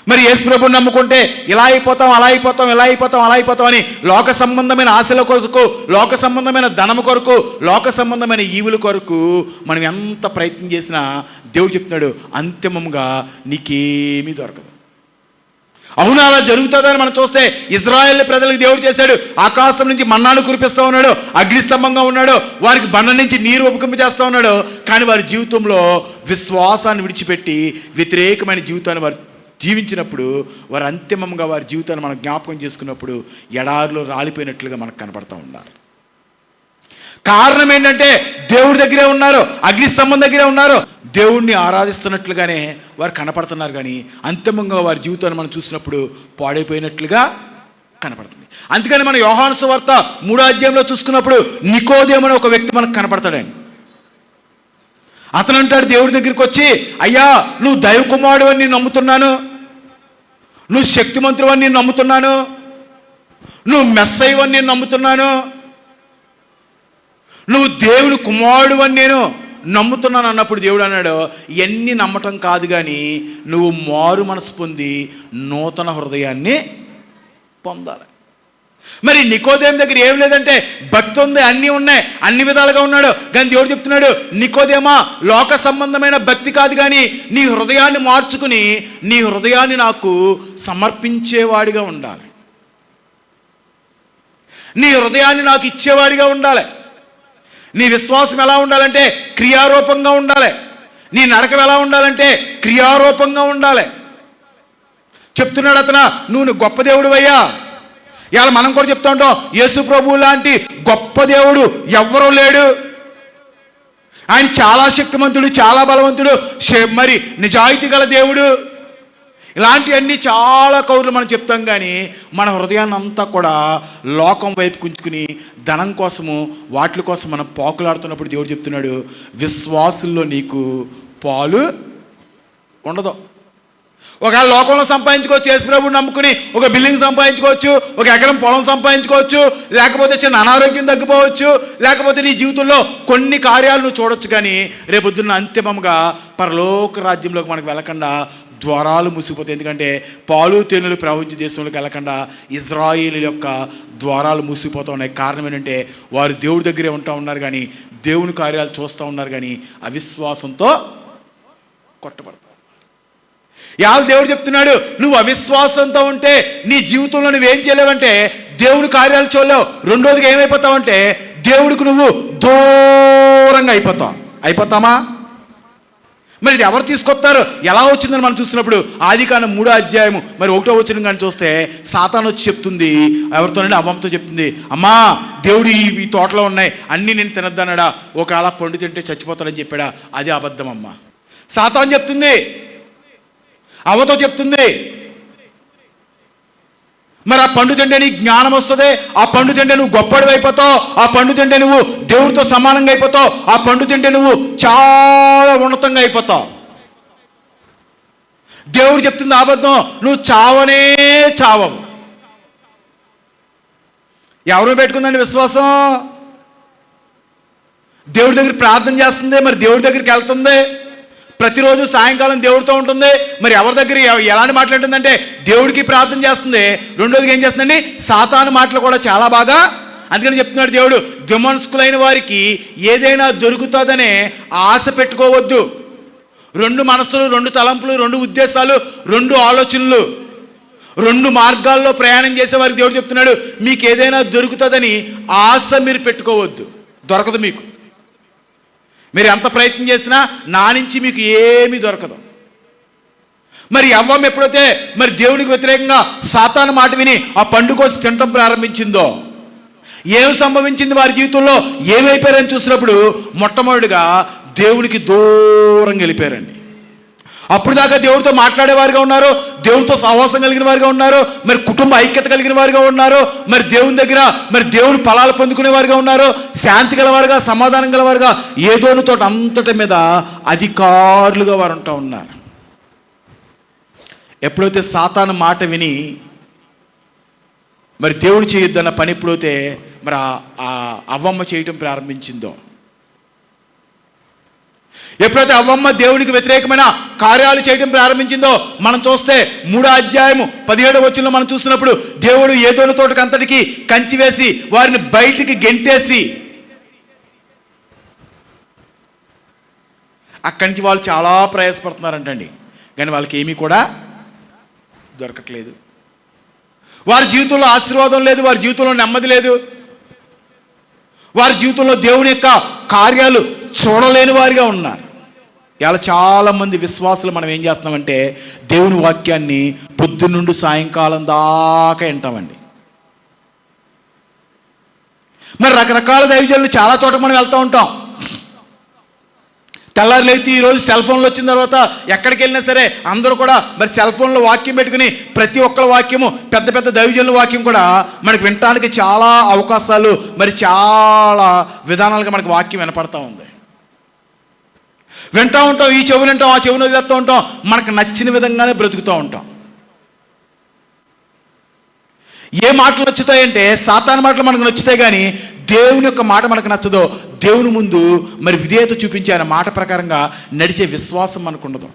మరి యేసుప్రభుని నమ్ముకుంటే ఇలా అయిపోతాం, అలా అయిపోతాం, ఇలా అయిపోతాం, అలా అయిపోతాం అని లోక సంబంధమైన ఆశల కొరకు, లోక సంబంధమైన ధనము కొరకు, లోక సంబంధమైన ఈవుల కొరకు మనం ఎంత ప్రయత్నం చేసినా దేవుడు చెప్తున్నాడు, అంతిమంగా నీకేమీ దొరకదు. అవును, అలా జరుగుతుందని మనం చూస్తే ఇజ్రాయేల్ ప్రజలకు దేవుడు చేశాడు. ఆకాశం నుంచి మన్నాను కురిపిస్తూ ఉన్నాడు, అగ్నిస్తంభంగా ఉన్నాడు, వారికి బండ నుంచి నీరు ఉపకింపజేస్తూ ఉన్నాడు. కానీ వారి జీవితంలో విశ్వాసాన్ని విడిచిపెట్టి వ్యతిరేకమైన జీవితాన్ని వారు జీవించినప్పుడు, వారు అంతిమంగా వారి జీవితాన్ని మనం జ్ఞాపకం చేసుకున్నప్పుడు ఎడారిలో రాలిపోయినట్లుగా మనకు కనపడుతూ ఉన్నారు. కారణం ఏంటంటే దేవుడి దగ్గరే ఉన్నారు, అగ్నిస్తంభం దగ్గరే ఉన్నారు, దేవుణ్ణి ఆరాధిస్తున్నట్లుగానే వారు కనపడుతున్నారు. కానీ అంతిమంగా వారి జీవితాన్ని మనం చూసినప్పుడు పాడైపోయినట్లుగా కనపడుతుంది. అందుకని మన యోహాను సువార్త 3వ అధ్యాయంలో చూసుకున్నప్పుడు నికోదేము అనే ఒక వ్యక్తి మనకు కనపడతాడండి. అతను అంటాడు దేవుడి దగ్గరికి వచ్చి, అయ్యా నువ్వు దైవ కుమారుడు అని నేను నమ్ముతున్నాను, నువ్వు శక్తిమంతుడు అని నేను నమ్ముతున్నాను, నువ్వు మెస్సయ్య అని నేను నమ్ముతున్నాను, నువ్వు దేవుని కుమారుడు అని నేను నమ్ముతున్నాను అన్నప్పుడు దేవుడు అన్నాడు, ఇవన్నీ నమ్మటం కాదు, కానీ నువ్వు మారు మనసు పొంది నూతన హృదయాన్ని పొందాలి. మరి నికోదేము దగ్గర ఏం లేదంటే భక్తి ఉంది, అన్నీ ఉన్నాయి, అన్ని విధాలుగా ఉన్నాడు. కానీ దేవుడు చెప్తున్నాడు, నికోదేమా లోక సంబంధమైన భక్తి కాదు, కానీ నీ హృదయాన్ని మార్చుకుని నీ హృదయాన్ని నాకు సమర్పించేవాడిగా ఉండాలి, నీ హృదయాన్ని నాకు ఇచ్చేవాడిగా ఉండాలి. నీ విశ్వాసం ఎలా ఉండాలంటే క్రియారూపంగా ఉండాలి, నీ నడక ఎలా ఉండాలంటే క్రియారూపంగా ఉండాలి. చెప్తున్నాడు అతను, నువ్వు గొప్ప దేవుడు అయ్యా. ఇవాళ మనం కూడా చెప్తా ఉంటాం, యేసు ప్రభువు లాంటి గొప్ప దేవుడు ఎవ్వరూ లేడు, ఆయన చాలా శక్తిమంతుడు, చాలా బలవంతుడు, మరి నిజాయితీ గల దేవుడు, ఇలాంటివన్నీ చాలా కౌరులు మనం చెప్తాం. కానీ మన హృదయాన్ని అంతా కూడా లోకం వైపు కుంచుకుని ధనం కోసము వాటి కోసం మనం పాకులాడుతున్నప్పుడు దేవుడు చెప్తున్నాడు, విశ్వాసుల్లో నీకు పాలు ఉండదు. ఒకవేళ లోకంలో సంపాదించుకోవచ్చు, యేసు ప్రభువుని నమ్ముకుని ఒక బిల్డింగ్ సంపాదించుకోవచ్చు, ఒక ఎకరం పొలం సంపాదించుకోవచ్చు, లేకపోతే చిన్న అనారోగ్యం తగ్గిపోవచ్చు, లేకపోతే నీ జీవితంలో కొన్ని కార్యాలు నువ్వు చూడొచ్చు. కానీ రేపొద్దున్న అంతిమంగా పరలోక రాజ్యంలోకి మనకు వెళ్ళకుండా ద్వారాలు మూసిపోతాయి. ఎందుకంటే పాలు తేనెలు ప్రవహించే దేశంలోకి వెళ్ళకుండా ఇజ్రాయేలు యొక్క ద్వారాలు మూసిపోతూ ఉన్నాయి. కారణం ఏంటంటే వారు దేవుడి దగ్గరే ఉంటా ఉన్నారు, కానీ దేవుని కార్యాలు చూస్తూ ఉన్నారు, కానీ అవిశ్వాసంతో కొట్టబడతారు. ఇవాళ దేవుడు చెప్తున్నాడు, నువ్వు అవిశ్వాసంతో ఉంటే నీ జీవితంలో నువ్వేం చేయలేవంటే దేవుని కార్యాలు చూడలేవు. రెండోదిగా ఏమైపోతావంటే దేవుడికి నువ్వు దూరంగా అయిపోతామా? మరి ఇది ఎవరు తీసుకొస్తారు, ఎలా వచ్చిందని మనం చూస్తున్నప్పుడు ఆదికాండం 3వ అధ్యాయము 1వ వచనం కానీ చూస్తే సాతాను వచ్చి చెప్తుంది, ఎవరితోనండి అవ్వమ్మతో చెప్తుంది, అమ్మా దేవుడు ఈ తోటలో ఉన్నాయి అన్నీ నేను తినద్దన్నాడా, ఒకవేళ పండు తింటే చచ్చిపోతాడని చెప్పాడా? అది అబద్ధం అమ్మ. సాతాను చెప్తుంది, అవ్వతో చెప్తుంది. మరి ఆ పండు తింటే నీకు జ్ఞానం వస్తుంది, ఆ పండు తింటే నువ్వు గొప్పడివి అయిపోతావు, ఆ పండు తింటే నువ్వు దేవుడితో సమానంగా అయిపోతావు, ఆ పండు తింటే నువ్వు చాలా ఉన్నతంగా అయిపోతావు. దేవుడు చెప్తుంది అబద్ధం, నువ్వు చావనే చావవు. ఎవరు పెట్టుకుందండి విశ్వాసం? దేవుడి దగ్గర ప్రార్థన చేస్తుంది, మరి దేవుడి దగ్గరికి వెళ్తుంది, ప్రతిరోజు సాయంకాలం దేవుడితో ఉంటుంది. మరి ఎవరి దగ్గర ఎలాంటి మాట్లాడుతుందంటే దేవుడికి ప్రార్థన చేస్తుంది, రెండోదిగా ఏం చేస్తుందండి సాతాను మాటలు కూడా చాలా బాగా. అందుకని చెప్తున్నాడు దేవుడు, ద్విమనస్కులైన వారికి ఏదైనా దొరుకుతుందనే ఆశ పెట్టుకోవద్దు. 2 మనస్సులు, 2 తలంపులు, 2 ఉద్దేశాలు, 2 ఆలోచనలు, 2 మార్గాల్లో ప్రయాణం చేసే వారికి దేవుడు చెప్తున్నాడు, మీకు ఏదైనా దొరుకుతుందని ఆశ మీరు పెట్టుకోవద్దు. దొరకదు. మీకు మీరు ఎంత ప్రయత్నం చేసినా నా నుంచి మీకు ఏమీ దొరకదు. మరి అవ్వం ఎప్పుడైతే మరి దేవునికి వ్యతిరేకంగా సాతాను మాట విని ఆ పండు కోసి తినటం ప్రారంభించిందో, ఏం సంభవించింది వారి జీవితంలో, ఏమైపోయారని చూసినప్పుడు మొట్టమొదటిగా దేవునికి దూరంగా వెళ్ళిపోయారండి. అప్పుడు దాకా దేవుడితో మాట్లాడేవారుగా ఉన్నారు, దేవుడితో సహవాసం కలిగిన వారుగా ఉన్నారు, మరి కుటుంబ ఐక్యత కలిగిన వారుగా ఉన్నారు, మరి దేవుని దగ్గర మరి దేవుని ఫలాలు పొందుకునే వారుగా ఉన్నారు, శాంతి గలవారుగా, సమాధానం గలవారుగా, ఏదోని తోట అంతటి మీద అధికారులుగా వారు ఉంటూ ఉన్నారు. ఎప్పుడైతే సాతాను మాట విని మరి దేవుడు చేయొద్దన్న పని ఎప్పుడైతే మరి ఆ అవ్వమ్మ చేయటం ప్రారంభించిందో, ఎప్పుడైతే అవ్వమ్మ దేవునికి వ్యతిరేకమైన కార్యాలు చేయడం ప్రారంభించిందో మనం చూస్తే 3వ అధ్యాయము 17వ వచనంలో మనం చూస్తున్నప్పుడు దేవుడు ఏదోను తోటకు అంతటికి కంచి వేసి వారిని బయటికి గెంటేసి, అక్కడి నుంచి వాళ్ళు చాలా ప్రయాసపడుతున్నారంటండి, కానీ వాళ్ళకి ఏమీ కూడా దొరకట్లేదు. వారి జీవితంలో ఆశీర్వాదం లేదు, వారి జీవితంలో నెమ్మది లేదు, వారి జీవితంలో దేవుని యొక్క కార్యాలు చూడలేని వారిగా ఉన్నారు. ఇలా చాలామంది విశ్వాసులు మనం ఏం చేస్తున్నామంటే దేవుని వాక్యాన్ని పొద్దున్నుండి సాయంకాలం దాకా వింటామండి. మరి రకరకాల దైవజనులు చాలా చోట మనం వెళ్తూ ఉంటాం. తెల్లారులైతే ఈరోజు సెల్ ఫోన్లు వచ్చిన తర్వాత ఎక్కడికి వెళ్ళినా సరే అందరూ కూడా మరి సెల్ ఫోన్లో వాక్యం పెట్టుకుని ప్రతి ఒక్కరి వాక్యము, పెద్ద పెద్ద దైవజనుల వాక్యం కూడా మనకు వినటానికి చాలా అవకాశాలు, మరి చాలా విధానాలుగా మనకు వాక్యం వినపడతా ఉంది. వింటూ ఉంటాం, ఈ చెవులు వింటాం, ఆ చెవును వదిలేస్తూ ఉంటాం, మనకు నచ్చిన విధంగానే బ్రతుకుతూ ఉంటాం. ఏ మాటలు నచ్చుతాయంటే సాతాను మాటలు మనకు నచ్చుతాయి, కానీ దేవుని యొక్క మాట మనకు నచ్చదో. దేవుని ముందు మరి విధేయత చూపించి ఆయన మాట ప్రకారంగా నడిచే విశ్వాసం మనకు ఉండదు.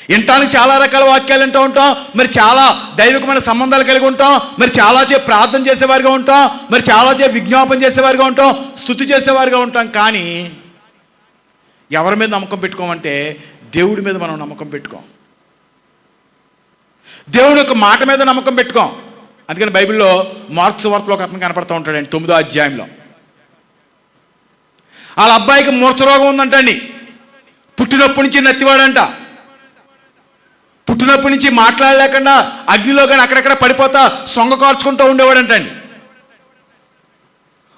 వినటానికి చాలా రకాల వాక్యాలు వింటూ ఉంటాం, మరి చాలా దైవికమైన సంబంధాలు కలిగి ఉంటాం, మరి చాలాసేపు ప్రార్థన చేసేవారిగా ఉంటాం, మరి చాలాసేపు విజ్ఞాపన చేసేవారిగా ఉంటాం, స్తుతి చేసేవారిగా ఉంటాం. కానీ ఎవరి మీద నమ్మకం పెట్టుకోమంటే దేవుడి మీద మనం నమ్మకం పెట్టుకోం, దేవుడి యొక్క మాట మీద నమ్మకం పెట్టుకోం. అందుకని బైబిల్లో మార్కు సువార్తలో ఒక అతను కనపడుతూ ఉంటాడండి, 9వ అధ్యాయంలో. వాళ్ళ అబ్బాయికి మూర్ఛరోగం ఉందంటండి. పుట్టినప్పటి నుంచి నత్తివాడంట. పుట్టినప్పటి నుంచి మాట్లాడలేకుండా అగ్నిలో కానీ అక్కడక్కడ పడిపోతా సొంగ కార్చుకుంటూ ఉండేవాడంటండి.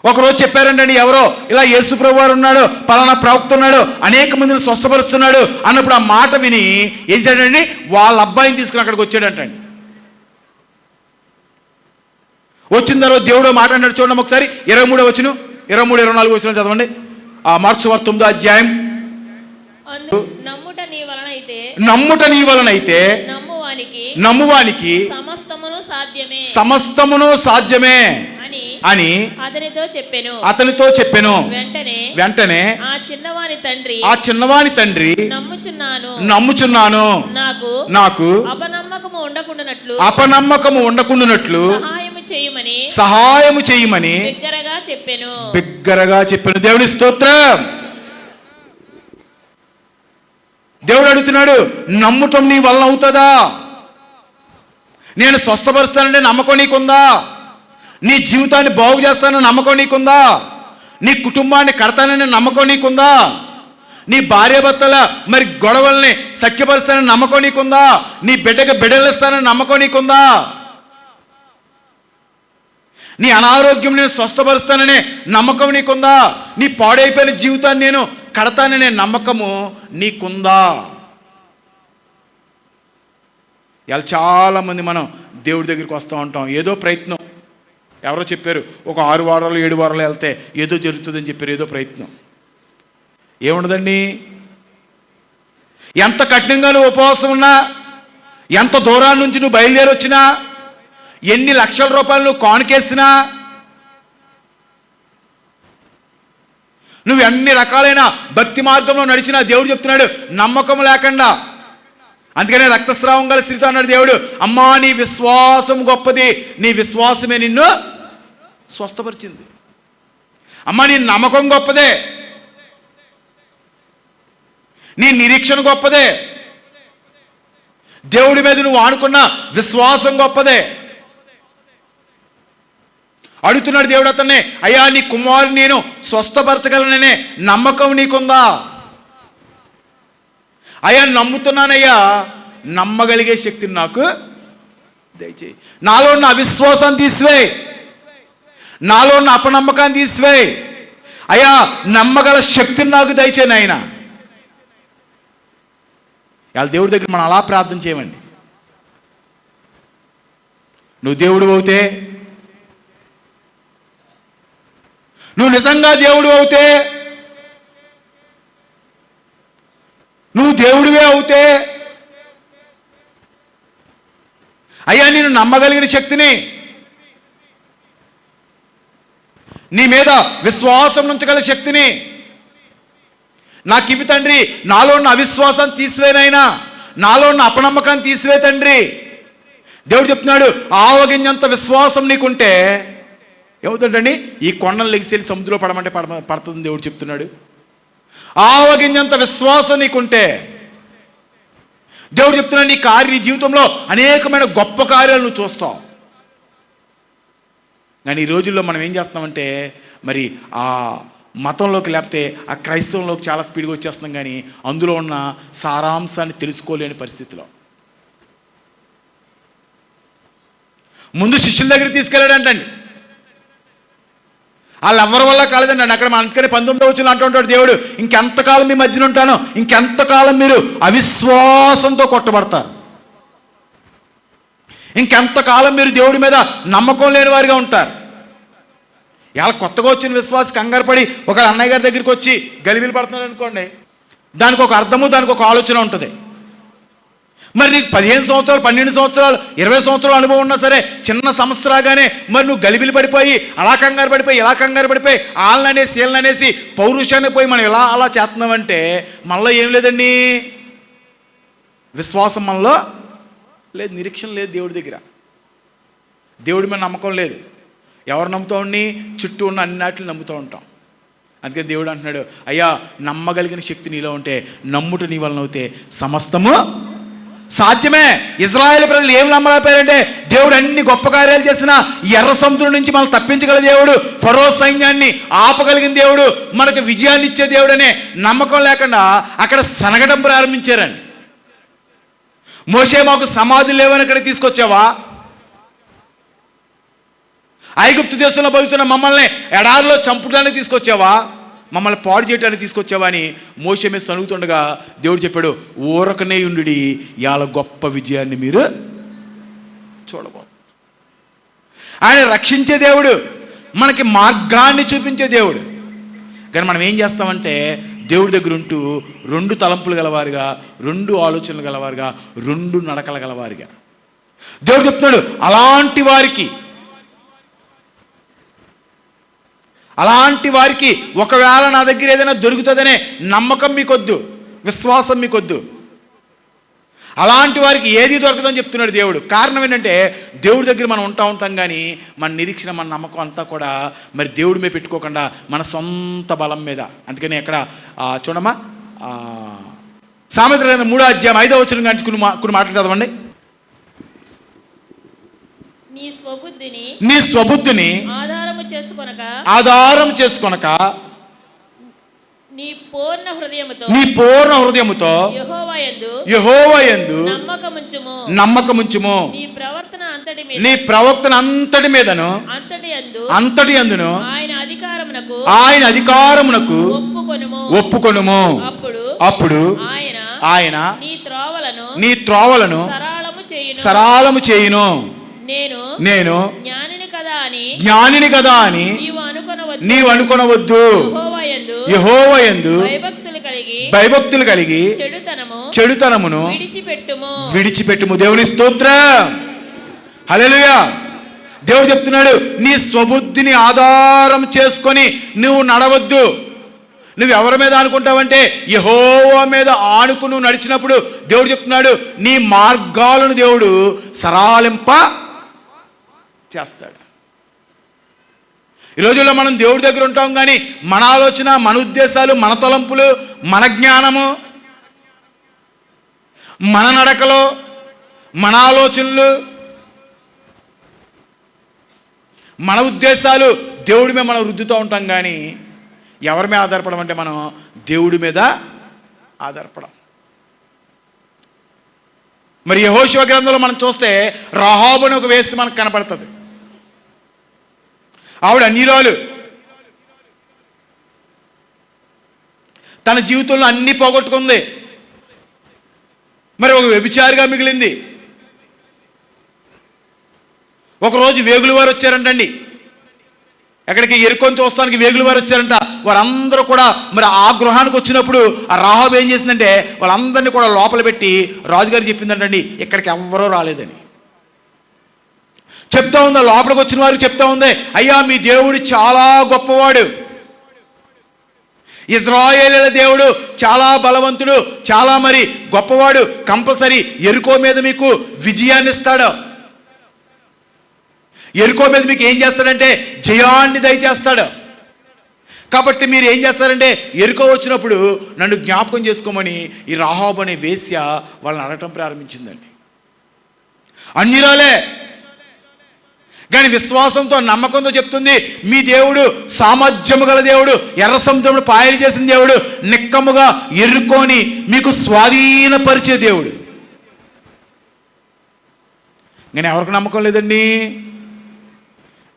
ఒకరోజు చెప్పారంటండి, ఎవరో ఇలా యేసు ప్రభువు వారు ఉన్నాడు, పలానా ప్రవక్త ఉన్నాడు, అనేక మందిని స్వస్థపరుస్తున్నాడు అన్నప్పుడు ఆ మాట విని ఏం చేశాడండి, వాళ్ళ అబ్బాయిని తీసుకుని అక్కడికి వచ్చాడంటండి. వచ్చిన తర్వాత దేవుడు మాట్లాడినాడు. చూడండి ఒకసారి 23వ వచనం, 23, 24 వచనం చదవండి. ఆ మార్కు సువార్త 9వ అధ్యాయం. నమ్ముట నీ వలనైతే నమ్మువానికి సమస్తమును సాధ్యమే అని అతనితో చెప్పెను. వెంటనే ఆ చిన్నవాని తండ్రి నమ్ముచున్నాను, నాకు అపనమ్మకము ఉండకుండానట్లు సహాయము చేయమని బిగ్గరగా చెప్పెను. దేవుని స్తోత్రం. దేవుడు అడుగుతున్నాడు, నమ్ముటం నీ వలన అవుతుందా? నేను స్వస్థపరుస్తానంటే నమ్మకం నీకుందా? నీ జీవితాన్ని బాగు చేస్తానని నమ్మకం నీకుందా? నీ కుటుంబాన్ని కడతానని నమ్మకం నీకుందా? నీ భార్యాభర్తల మరి గొడవల్ని సఖ్యపరుస్తానని నమ్మకం నీకుందా? నీ బిడ్డకి బిడ్డలు ఇస్తానని నమ్మకం నీకుందా? నీ అనారోగ్యం నేను స్వస్థపరుస్తాననే నమ్మకం నీకుందా? నీ పాడైపోయిన జీవితాన్ని నేను కడతాననే నమ్మకము నీకుందా? ఇలా చాలామంది మనం దేవుడి దగ్గరికి వస్తూ ఉంటాం, ఏదో ప్రయత్నం. ఎవరో చెప్పారు, ఒక 6 వారాలు 7 వారాలు వెళ్తే ఏదో జరుగుతుందని చెప్పారు. ఏదో ప్రయత్నం ఏముండదండి. ఎంత కఠినంగా నువ్వు ఉపవాసం ఉన్నా, ఎంత దూరాల నుంచి నువ్వు బయలుదేరి వచ్చినా, ఎన్ని లక్షల రూపాయలు నువ్వు కానుకేసినా, నువ్వు ఎన్ని రకాలైన భక్తి మార్గంలో నడిచినా, దేవుడు చెప్తున్నాడు నమ్మకం లేకుండా. అందుకనే రక్తస్రావం గల స్త్రీతో అన్నాడు దేవుడు, అమ్మా నీ విశ్వాసం గొప్పది, నీ విశ్వాసమే నిన్ను స్వస్థపరిచింది. అమ్మా నీ నమ్మకం గొప్పదే, నీ నిరీక్షణ గొప్పదే, దేవుడి మీద నువ్వు ఆనుకున్న విశ్వాసం గొప్పదే. అడుగుతున్నాడు దేవుడు అతన్ని, అయ్యా నీ కుమారుని నేను స్వస్థపరచగలననే నమ్మకం నీకుందా? అయ్యా నమ్ముతున్నానయ్యా, నమ్మగలిగే శక్తిని నాకు దయచేయి. నాలో ఉన్న అవిశ్వాసాన్ని తీసివేయి, నాలో ఉన్న అపనమ్మకాన్ని తీసివేయి. అయ్యా నమ్మగల శక్తిని నాకు దయచేయి నాయనా. వాళ్ళ దేవుడి దగ్గర మనం అలా ప్రార్థన చేయమండి. నువ్వు దేవుడు అవుతే, నువ్వు నిజంగా దేవుడు అవుతే, నువ్వు దేవుడివే అవుతే, అయ్యా నేను నమ్మగలిగిన శక్తిని, నీ మీద విశ్వాసం ఉంచగల శక్తిని నాకు ఇవి తండ్రి. నాలో ఉన్న అవిశ్వాసాన్ని తీసివేనైనా, నాలో ఉన్న అపనమ్మకాన్ని తీసివే తండ్రి. దేవుడు చెప్తున్నాడు, ఆవగింజంత విశ్వాసం నీకుంటే ఏమవుతుందండి, ఈ కొండలు లెగిసేసి సముద్రంలో పడమంటే పడుతుంది దేవుడు చెప్తున్నాడు. ఆవగింజంత విశ్వాసం నీకుంటే దేవుడు చెప్తున్నాడు, నీ జీవితంలో అనేకమైన గొప్ప కార్యాలు నువ్వు చూస్తావు. కానీ ఈ రోజుల్లో మనం ఏం చేస్తామంటే మరి ఆ మతంలోకి లేకపోతే ఆ క్రైస్తవంలోకి చాలా స్పీడ్గా వచ్చేస్తున్నాం, కానీ అందులో ఉన్న సారాంశాన్ని తెలుసుకోలేని పరిస్థితిలో. ముందు శిష్యుల దగ్గరికి తీసుకెళ్ళాడంటండి. వాళ్ళు ఎవరి వల్ల కాలేదండి. అక్కడ అందుకని 19వ వచనంలో అంటూ ఉంటాడు దేవుడు, ఇంకెంతకాలం మీ మధ్యన ఉంటాను, ఇంకెంతకాలం మీరు అవిశ్వాసంతో కొట్టబడతారు, ఇంకెంతకాలం మీరు దేవుడి మీద నమ్మకం లేని వారిగా ఉంటారు. ఇలా కొత్తగా వచ్చిన విశ్వాసి కంగారు పడి ఒక అన్నయ్య గారి దగ్గరికి వచ్చి గలిబిలి పడుతున్నాడు అనుకోండి, దానికి ఒక అర్థము, దానికి ఒక ఆలోచన ఉంటుంది. మరి నీకు 15 సంవత్సరాలు, 12 సంవత్సరాలు, 20 సంవత్సరాలు అనుభవం ఉన్నా సరే చిన్న సమస్య రాగానే మరి నువ్వు గలిబిలి పడిపోయి అలా కంగారు పడిపోయి ఇలా కంగారు పడిపోయి వాళ్ళనేసి వీళ్ళనేసి పౌరుషాన్ని పోయి మనం ఇలా అలా చేస్తున్నామంటే మనలో ఏం లేదండి, విశ్వాసం మనలో లేదు, నిరీక్షణ లేదు, దేవుడి దగ్గర దేవుడి మీద నమ్మకం లేదు. ఎవరు నమ్ముతూ ఉండి చుట్టూ ఉన్న అన్నిటిని నమ్ముతూ ఉంటాం. అందుకని దేవుడు అంటున్నాడు, అయ్యా నమ్మగలిగిన శక్తి నీలో ఉంటే, నమ్ముట నీ వలన అవుతే సమస్తము సాధ్యమే. ఇజ్రాయేల్ ప్రజలు ఏం నమ్మలేకపోయారంటే దేవుడు అన్ని గొప్ప కార్యాలు చేసిన ఎర్ర సముద్రం నుంచి మనం తప్పించగల దేవుడు, ఫరో సైన్యాన్ని ఆపగలిగిన దేవుడు, మనకు విజయాన్ని ఇచ్చే దేవుడు అనే నమ్మకం లేకుండా అక్కడ సనగడం ప్రారంభించారండి. మోషే మాకు సమాధులు లేవని ఇక్కడికి తీసుకొచ్చావా, ఐగుప్తు దేశంలో బతుకుతున్న మమ్మల్ని ఎడారిలో చంపడానికి తీసుకొచ్చావా, మమ్మల్ని పాడు చేయడానికి తీసుకొచ్చావా అని మోషే మీద సనుగుతుండగా దేవుడు చెప్పాడు, ఊరకనే ఉండి ఇవాళ గొప్ప విజయాన్ని మీరు చూడబోతున్నారు. ఆయన రక్షించే దేవుడు, మనకి మార్గాన్ని చూపించే దేవుడు. కానీ మనం ఏం చేస్తామంటే దేవుడి దగ్గర ఉంటూ 2 తలంపులు గలవారుగా, 2 ఆలోచనలు గలవారుగా, 2 నడకలు గలవారుగా. దేవుడు చెప్తున్నాడు, అలాంటి వారికి ఒకవేళ నా దగ్గర ఏదైనా దొరుకుతుందనే నమ్మకం మీకొద్దు, విశ్వాసం మీకొద్దు. అలాంటి వారికి ఏది దొరకదని చెప్తున్నాడు దేవుడు. కారణం ఏంటంటే దేవుడి దగ్గర మనం ఉంటాం కానీ మన నిరీక్షణ, మన నమ్మకం అంతా కూడా మరి దేవుడి మీద పెట్టుకోకుండా మన సొంత బలం మీద. అందుకని ఎక్కడ చూడమ్మా, సామెతల గ్రంథం 3వ అధ్యాయం 5వ వచనం కానీ కొన్ని మాటలు చదవండి. నీ స్వబుద్ధిని ఆధారం చేసుకొనక నీ పూర్ణ హృదయముతో యెహోవా యందు నమ్మకముంచుము. నీ ప్రవర్తన అంతటి మీదను అంతటి యందును ఆయన అధికారమునకు ఒప్పుకొనుము. అప్పుడు ఆయన నీ త్రోవలను సరళము చేయును. నేను జ్ఞానిని కదా అని నీవు అనుకొనవద్దు. యెహోవా యందు భయభక్తులు కలిగి చెడుతనమును విడిచిపెట్టుము. దేవుని స్తోత్రం, హల్లెలూయా. దేవుడు చెప్తున్నాడు, నీ స్వబుద్ధిని ఆధారం చేసుకొని నువ్వు నడవద్దు. నువ్వు ఎవరి మీద ఆనుకుంటావంటే యెహోవా మీద ఆనుకు నువ్వు నడిచినప్పుడు దేవుడు చెప్తున్నాడు, నీ మార్గాలను దేవుడు సరళింప చేస్తాడు. ఈ రోజుల్లో మనం దేవుడి దగ్గర ఉంటాం కానీ మన ఆలోచన, మన ఉద్దేశాలు, మన తలంపులు, మన జ్ఞానము, మన నడకలో, మన ఆలోచనలు, మన ఉద్దేశాలు దేవుడి మీద మనం రుద్దుతూ ఉంటాం. కానీ ఎవరి మీద ఆధారపడం అంటే మనం దేవుడి మీద ఆధారపడం. మరి యెహోషువ గ్రంథంలో మనం చూస్తే రాహాబు అని ఒక వేశ్య మనకు కనపడుతుంది. ఆవిడ అన్యురాలు, తన జీవితంలో అన్నీ పోగొట్టుకుంది. మరి ఒక వ్యభిచారిగా మిగిలింది. ఒకరోజు వేగుల వారు వచ్చారంటండి. ఎక్కడికి ఎరుకొని చూస్తానికి వేగుల వారు వచ్చారంట. వారందరూ కూడా మరి ఆ గృహానికి వచ్చినప్పుడు ఆ రాహాబు ఏం చేసిందంటే వాళ్ళందరినీ కూడా లోపల పెట్టి రాజుగారు చెప్పిందంటండి, ఇక్కడికి ఎవ్వరూ రాలేదని చెప్తా ఉంది. లోపలికి వచ్చిన వారికి చెప్తా ఉంది, అయ్యా మీ దేవుడు చాలా గొప్పవాడు, ఇజ్రాయేలీల దేవుడు చాలా బలవంతుడు, చాలా మరి గొప్పవాడు, కంపల్సరీ ఎరుకో మీద మీకు విజయాన్ని ఇస్తాడు, ఎరుకో మీద మీకు ఏం చేస్తాడంటే జయాన్ని దయచేస్తాడు. కాబట్టి మీరు ఏం చేస్తారంటే ఎరుకో వచ్చినప్పుడు నన్ను జ్ఞాపకం చేసుకోమని ఈ రాహాబు అనే వేశ్య వాళ్ళని అడగటం ప్రారంభించిందండి. అన్యురాలే, కానీ విశ్వాసంతో నమ్మకంతో చెప్తుంది, మీ దేవుడు సామర్థ్యము గల దేవుడు, ఎర్ర సముద్రమును పాయలు చేసిన దేవుడు, నిక్కముగా ఎరుకొని మీకు స్వాధీనపరిచే దేవుడు. కానీ ఎవరికి నమ్మకం లేదండి?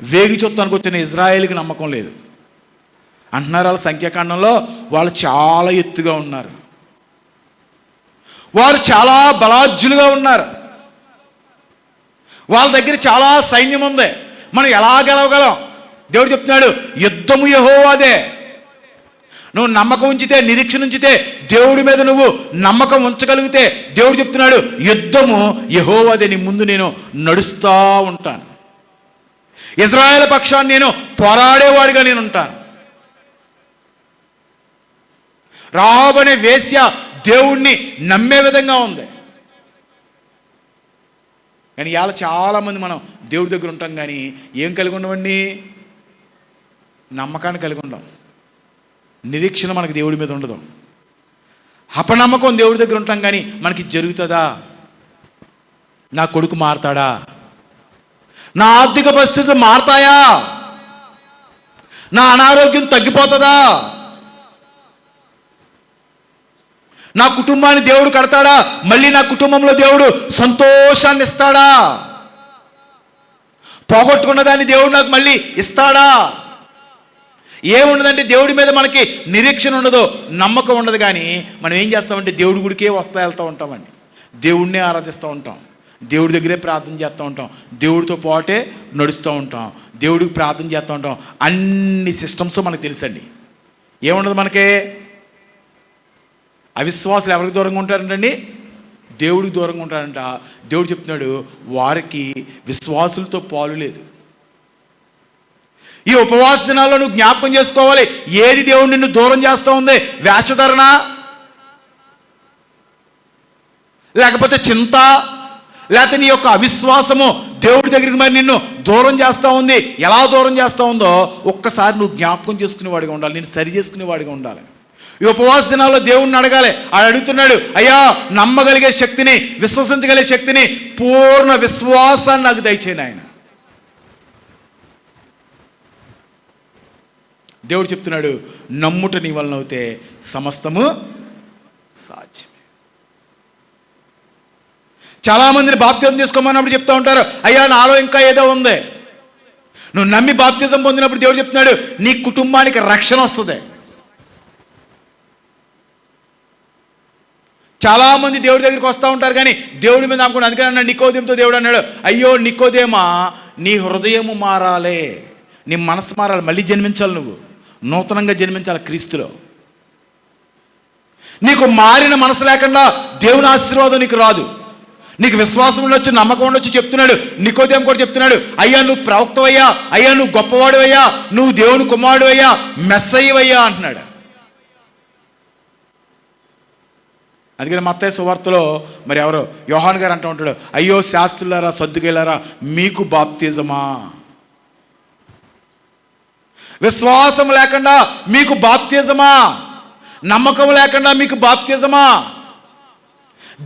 వేగి చూస్తానికి వచ్చిన ఇజ్రాయేల్కి నమ్మకం లేదు. అంటున్నారు వాళ్ళ సంఖ్యాకాండంలో వాళ్ళు చాలా ఎత్తుగా ఉన్నారు, వారు చాలా బలాఢ్యులుగా ఉన్నారు, వాళ్ళ దగ్గర చాలా సైన్యం ఉంది, మనం ఎలా గెలవగలం? దేవుడు చెప్తున్నాడు, యుద్ధము యెహోవాదే. నువ్వు నమ్మకం ఉంచితే, నిరీక్షణ ఉంచితే, దేవుడి మీద నువ్వు నమ్మకం ఉంచగలిగితే, దేవుడు చెప్తున్నాడు యుద్ధము యెహోవాదే, నీ ముందు నేను నడుస్తూ ఉంటాను, ఇజ్రాయేల్ పక్షాన్ని నేను పోరాడేవాడిగా నేను ఉంటాను. రాబనే వేశ్య దేవుణ్ణి నమ్మే విధంగా ఉంది. కానీ ఇవాళ చాలామంది మనం దేవుడి దగ్గర ఉంటాం, కానీ ఏం కలిగి ఉండవండి? నమ్మకాన్ని కలిగి ఉండం, నిరీక్షణ మనకి దేవుడి మీద ఉండదు, అపనమ్మకం దేవుడి దగ్గర ఉంటాం, కానీ మనకి జరుగుతుందా? నా కొడుకు మారతాడా? నా ఆర్థిక పరిస్థితులు మారతాయా? నా అనారోగ్యం తగ్గిపోతుందా? నా కుటుంబాన్ని దేవుడు కడతాడా? మళ్ళీ నా కుటుంబంలో దేవుడు సంతోషాన్ని ఇస్తాడా? పోగొట్టుకున్న దాన్ని దేవుడు నాకు మళ్ళీ ఇస్తాడా? ఏముండదంటే దేవుడి మీద మనకి నిరీక్షణ ఉండదు, నమ్మకం ఉండదు. కానీ మనం ఏం చేస్తామంటే దేవుడి గుడికే వెళ్తూ ఉంటామండి, దేవుడినే ఆరాధిస్తూ ఉంటాం, దేవుడి దగ్గరే ప్రార్థన చేస్తూ ఉంటాం, దేవుడితో పాటే నడుస్తూ ఉంటాం, దేవుడికి ప్రార్థన చేస్తూ ఉంటాం. అన్ని సిస్టమ్స్ మనకు తెలుసండి. ఏముండదు మనకే. అవిశ్వాసులు ఎవరికి దూరంగా ఉంటారంటండి? దేవుడికి దూరంగా ఉంటారంట. దేవుడు చెప్తున్నాడు, వారికి విశ్వాసులతో పాలు లేదు. ఈ ఉపవాస దినాల్లో నువ్వు జ్ఞాపకం చేసుకోవాలి, ఏది దేవుడు నిన్ను దూరం చేస్తూ ఉంది? వేషధరణ, లేకపోతే చింత, లేకపోతే నీ యొక్క అవిశ్వాసము దేవుడి దగ్గరికి మరి నిన్ను దూరం చేస్తూ ఉంది. ఎలా దూరం చేస్తూ ఉందో ఒక్కసారి నువ్వు జ్ఞాపకం చేసుకునేవాడిగా ఉండాలి, నేను సరి చేసుకునేవాడిగా ఉండాలి. ఈ ఉపవాస దినాల్లో దేవుణ్ణి అడగాలి. ఆయన అడుగుతున్నాడు, అయ్యా నమ్మగలిగే శక్తిని, విశ్వసించగలిగే శక్తిని, పూర్ణ విశ్వాసాన్ని నాకు దయచేయను ఆయన. దేవుడు చెప్తున్నాడు, నమ్ముట నీ వలన అవుతే సమస్తము సాధ్యమే. చాలామందిని బాప్తిజం తీసుకోమన్నప్పుడు చెప్తూ ఉంటారు, అయ్యా నాలో ఇంకా ఏదో ఉంది. నువ్వు నమ్మి బాప్తిజం పొందినప్పుడు దేవుడు చెప్తున్నాడు, నీ కుటుంబానికి రక్షణ వస్తుంది. చాలామంది దేవుడి దగ్గరికి వస్తూ ఉంటారు, కానీ దేవుడి మీద నమ్మకం. అందుకని అన్నాడు నికోదేముతో, దేవుడు అన్నాడు, అయ్యో నికోదేమా, నీ హృదయము మారాలి, నీ మనసు మారాలి, మళ్ళీ జన్మించాలి, నువ్వు నూతనంగా జన్మించాలి క్రీస్తులో. నీకు మారిన మనసు లేకుండా దేవుని ఆశీర్వాదం నీకు రాదు. నీకు విశ్వాసం ఉండొచ్చు, నమ్మకం ఉండొచ్చు. చెప్తున్నాడు నికోదేము కూడా చెప్తున్నాడు, అయ్యా నువ్వు ప్రవక్తవయ్యా, అయ్యా నువ్వు గొప్పవాడు అయ్యా, నువ్వు దేవుని కుమారుడు అయ్యా, మెస్సయ్యవయ్యా అంటున్నాడు. అందుకని మత్తయి సువార్తలో మరి ఎవరో యోహాను గారు అంటూ ఉంటాడు, అయ్యో శాస్త్రులారా, సద్దుకేలారా, మీకు బాప్తిజమా? విశ్వాసం లేకుండా మీకు బాప్తిజమా? నమ్మకం లేకుండా మీకు బాప్తిజమా?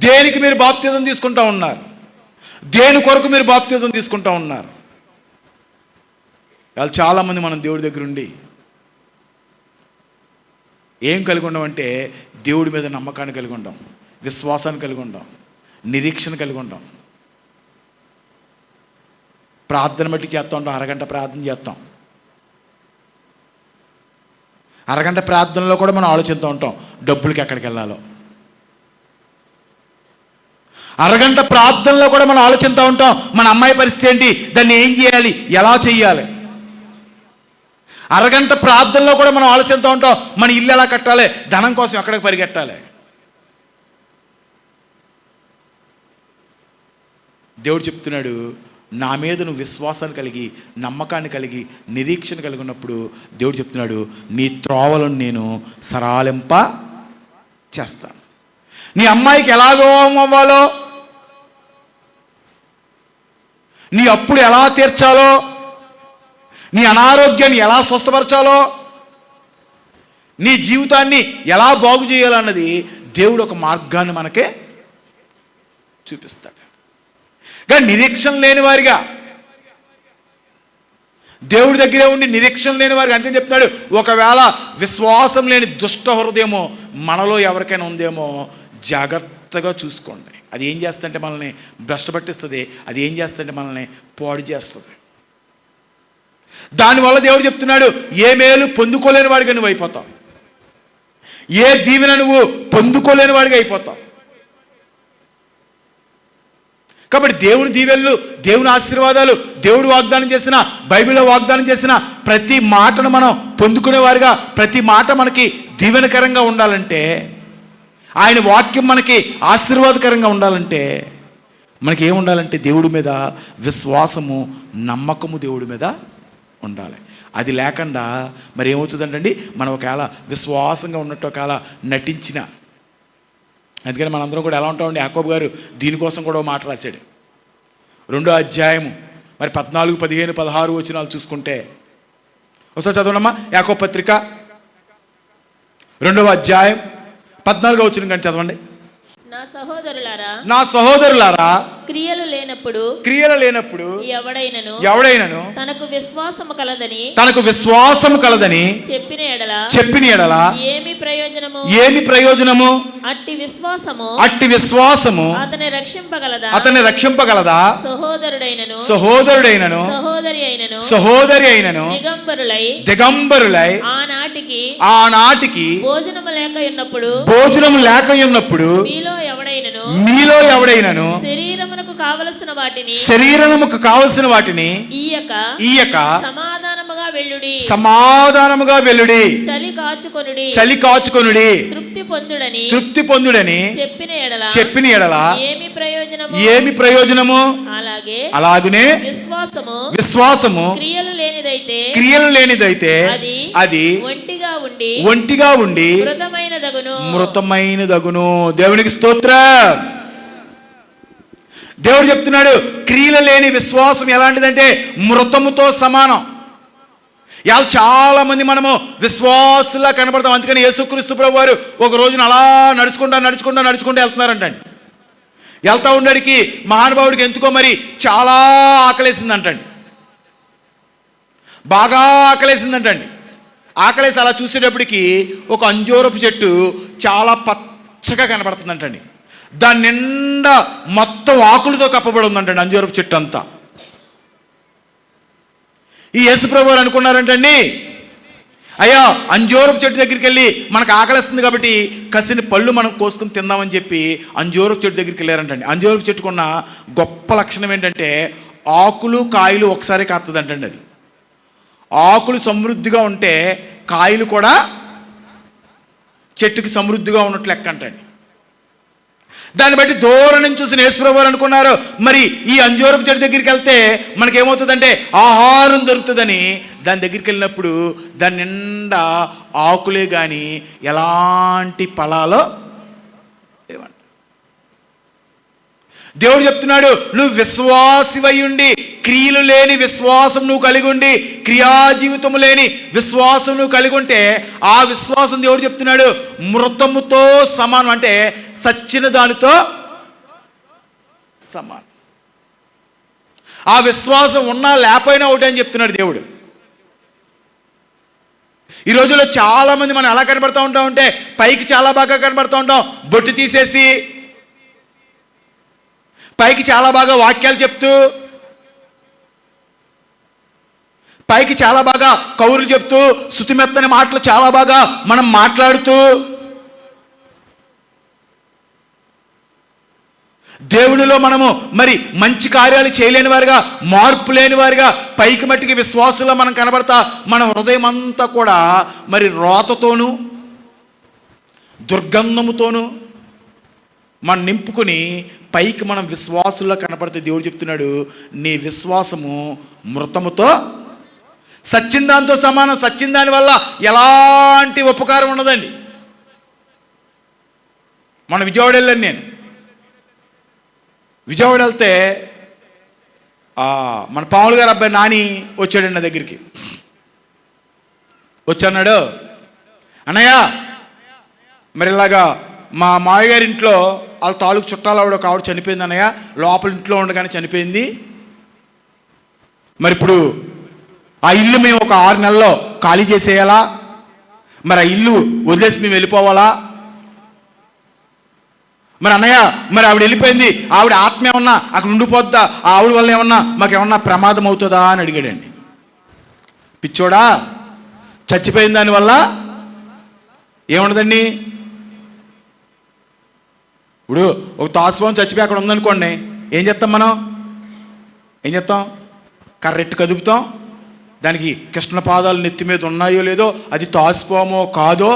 దేనికి మీరు బాప్తిజం తీసుకుంటా ఉన్నారు? దేని కొరకు మీరు బాప్తిజం తీసుకుంటా ఉన్నారు? వాళ్ళు చాలామంది మనం దేవుడి దగ్గర ఉండి ఏం కలిగి ఉండమంటే దేవుడి మీద నమ్మకాన్ని కలిగి ఉండం, విశ్వాసాన్ని కలిగి ఉండం, నిరీక్షణ కలిగి ఉండం. ప్రార్థన బట్టి చేస్తూ ఉంటాం, అరగంట ప్రార్థన చేస్తాం. అరగంట ప్రార్థనలో కూడా మనం ఆలోచిస్తూ ఉంటాం డబ్బులకి ఎక్కడికి వెళ్ళాలో. అరగంట ప్రార్థనలో కూడా మనం ఆలోచిస్తూ ఉంటాం మన అమ్మాయి పరిస్థితి ఏంటి, దాన్ని ఏం చేయాలి, ఎలా చేయాలి. అరగంట ప్రార్థనలో కూడా మనం ఆలోచిస్తూ ఉంటాం మన ఇల్లు ఎలా కట్టాలి, ధనం కోసం ఎక్కడికి పరిగెట్టాలి. దేవుడు చెప్తున్నాడు, నా మీద నువ్వు విశ్వాసాన్ని కలిగి, నమ్మకాన్ని కలిగి, నిరీక్షణ కలిగి ఉన్నప్పుడు దేవుడు చెప్తున్నాడు, నీ త్రోవలను నేను సరాలింప చేస్తాను. నీ అమ్మాయికి ఎలా వివాహం అవ్వాలో, నీ అప్పుడు ఎలా తీర్చాలో, నీ అనారోగ్యాన్ని ఎలా స్వస్థపరచాలో, నీ జీవితాన్ని ఎలా బాగు చేయాలన్నది దేవుడు ఒక మార్గాన్ని మనకే చూపిస్తాడు. కానీ నిరీక్షణ లేని వారిగా, దేవుడి దగ్గరే ఉండి నిరీక్షణ లేని వారికి అంతే చెప్తున్నాడు. ఒకవేళ విశ్వాసం లేని దుష్ట హృదయమో మనలో ఎవరికైనా ఉందేమో జాగ్రత్తగా చూసుకోండి. అది ఏం చేస్తుంటే మనల్ని భ్రష్టపట్టిస్తుంది, అది ఏం చేస్తుంటే మనల్ని పాడు చేస్తుంది. దానివల్ల దేవుడు చెప్తున్నాడు, ఏ మేలు పొందుకోలేని వాడిగా నువ్వు అయిపోతావు, ఏ దీవెన నువ్వు పొందుకోలేని వాడిగా అయిపోతావు. కాబట్టి దేవుని దీవెనలు, దేవుని ఆశీర్వాదాలు, దేవుడు వాగ్దానం చేసిన, బైబిల్లో వాగ్దానం చేసిన ప్రతి మాటను మనం పొందుకునేవారుగా, ప్రతి మాట మనకి దీవెనకరంగా ఉండాలంటే, ఆయన వాక్యం మనకి ఆశీర్వాదకరంగా ఉండాలంటే మనకి ఏముండాలంటే దేవుడి మీద విశ్వాసము, నమ్మకము దేవుడి మీద ఉండాలి. అది లేకుండా మరి ఏమవుతుందంటండి, మనం ఒకవేళ విశ్వాసంగా ఉన్నట్టు ఒకవేళ నటించిన, అందుకని మనందరం కూడా ఎలా ఉంటామండి, యాకోబు గారు దీనికోసం కూడా మాట రాశాడు. 2వ అధ్యాయము మరి 14, 15, 16 వచనాలు చూసుకుంటే, ఒకసారి చదవనమ్మా. యాకోబు పత్రిక 2వ అధ్యాయం 14వ వచనం కానీ చదవండి. నా సహోదరులారా క్రియలు లేనప్పుడు ఎవడైనను తనకు విశ్వాసము కలదని చెప్పిన ఎడల ఏమి ప్రయోజనము? అట్టి విశ్వాసము అతని రక్షింపగలదా? సహోదరుడైనను సహోదరి అయినను దిగంబరులై ఆనాటికి భోజనము లేక ఉన్నప్పుడు మీలో ఎవడైనను శరీరమునకు కావలసిన వాటిని ఈయక సమాధానముగా వెల్లుడి, చలి కాచుకొనుడి, తృప్తి పొందుడని చెప్పిన ఎడల ఏమి ప్రయోజనము? అలాగునే విశ్వాసము క్రియలు లేనిదైతే అది ఒంటిగా ఉండి మృతమైనదగును. దేవునికి స్తోత్రం. దేవుడు చెప్తున్నాడు, క్రియలు లేని విశ్వాసం ఎలాంటిదంటే మృతముతో సమానం. ఇవాళ చాలా మంది మనము విశ్వాసులా కనపడతాం. అందుకని యేసుక్రీస్తు ప్రభు వారు ఒక రోజున అలా నడుచుకుంటూ వెళ్తున్నారంటండి. వెళ్తా ఉండడానికి మహానుభావుడికి ఎందుకో మరి చాలా ఆకలేసిందంటండి, బాగా ఆకలేసిందంటండి. ఆకలేసి అలా చూసేటప్పటికి ఒక అంజూరపు చెట్టు చాలా పచ్చగా కనపడుతుందంటండి. దాని నిండా మొత్తం ఆకులతో కప్పబడి ఉందంటండి అంజూరపు చెట్టు అంతా. ఈ యేసుప్రభు వారు అనుకున్నారంటండి, అయ్యా అంజూరపు చెట్టు దగ్గరికి వెళ్ళి మనకు ఆకలిస్తుంది కాబట్టి కసిని పళ్ళు మనం కోసుకుని తిందామని చెప్పి అంజూరపు చెట్టు దగ్గరికి వెళ్ళారంటండి. అంజూరపు చెట్టుకున్న గొప్ప లక్షణం ఏంటంటే ఆకులు కాయలు ఒకసారి కాస్తుందంటండి. అది ఆకులు సమృద్ధిగా ఉంటే కాయలు కూడా చెట్టుకి సమృద్ధిగా ఉన్నట్లు లెక్క అంటండి. దాన్ని బట్టి దూరం నుంచి చూసిన యేసుప్రభు వారు అనుకున్నారు, మరి ఈ అంజూరపు చెట్టు దగ్గరికి వెళ్తే మనకేమవుతుందంటే ఆహారం దొరుకుతుందని దాని దగ్గరికి వెళ్ళినప్పుడు దాని నిండా ఆకులే కానీ ఎలాంటి ఫలాలో లేవంట. దేవుడు చెప్తున్నాడు, నువ్వు విశ్వాసివై ఉండి క్రియలు లేని విశ్వాసం నువ్వు కలిగి ఉండి క్రియాజీవితం లేని విశ్వాసం నువ్వు కలిగి ఉంటే ఆ విశ్వాసం దేవుడు చెప్తున్నాడు మృతముతో సమానం, అంటే సచ్చిన దానితో సమానం. ఆ విశ్వాసం ఉన్నా లేకపోయినా ఒకటి అని చెప్తున్నాడు దేవుడు. ఈ రోజుల్లో చాలా మంది మనం ఎలా కనబడుతూ ఉంటామంటే పైకి చాలా బాగా కనబడుతూ ఉంటాం, బొట్టు తీసేసి పైకి చాలా బాగా వాక్యాలు చెప్తూ, పైకి చాలా బాగా కౌరులు చెప్తూ, శృతిమెత్తని మాటలు చాలా బాగా మనం మాట్లాడుతూ, దేవునిలో మనము మరి మంచి కార్యాలు చేయలేని వారిగా, మార్పు లేని వారిగా, పైకి మట్టికి విశ్వాసంలో మనం కనబడతా మన హృదయం అంతా కూడా మరి రోతతోనూ దుర్గంధముతోనూ మనం నింపుకొని పైకి మనం విశ్వాసుల్లో కనపడితే దేవుడు చెప్తున్నాడు నీ విశ్వాసము మృతముతో సచ్చిన దాంతో సమానం. సచ్చిన దాని వల్ల ఎలాంటి ఉపకారం ఉండదండి. మన విజయవాడ వెళ్ళాను నేను. విజయవాడ వెళ్తే మన పాములు గారు అబ్బాయి నాని వచ్చాడండి నా దగ్గరికి. వచ్చన్నాడు, అన్నయ్య మరి ఇలాగా మా మావయ్య గారి ఇంట్లో వాళ్ళ తాలూకు చుట్టాలు ఒక ఆవిడ చనిపోయింది అన్నయ్య, లోపల ఇంట్లో ఉండగానే చనిపోయింది. మరి ఇప్పుడు ఆ ఇల్లు మేము ఒక 6 నెలల్లో ఖాళీ చేసేయాలా? మరి ఆ ఇల్లు వదిలేసి మేము వెళ్ళిపోవాలా? మరి అన్నయ్య, మరి ఆవిడ వెళ్ళిపోయింది, ఆవిడ ఆత్మ ఏమన్నా అక్కడ ఉండిపోద్దా? ఆ ఆవిడ వల్ల ఏమన్నా మాకేమన్నా ప్రమాదం అవుతుందా అని అడిగాడండి. పిచ్చోడా, చచ్చిపోయిన దానివల్ల ఏముండదండి. ఇప్పుడు ఒక తాసువం చచ్చిపోయి అక్కడ ఉందనుకోండి, ఏం చేస్తాం మనం? ఏం చేస్తాం? కర్రెట్టు కదుపుతాం. దానికి కృష్ణ పాదాలు నెత్తి మీద ఉన్నాయో లేదో, అది తాసుపోమో కాదో,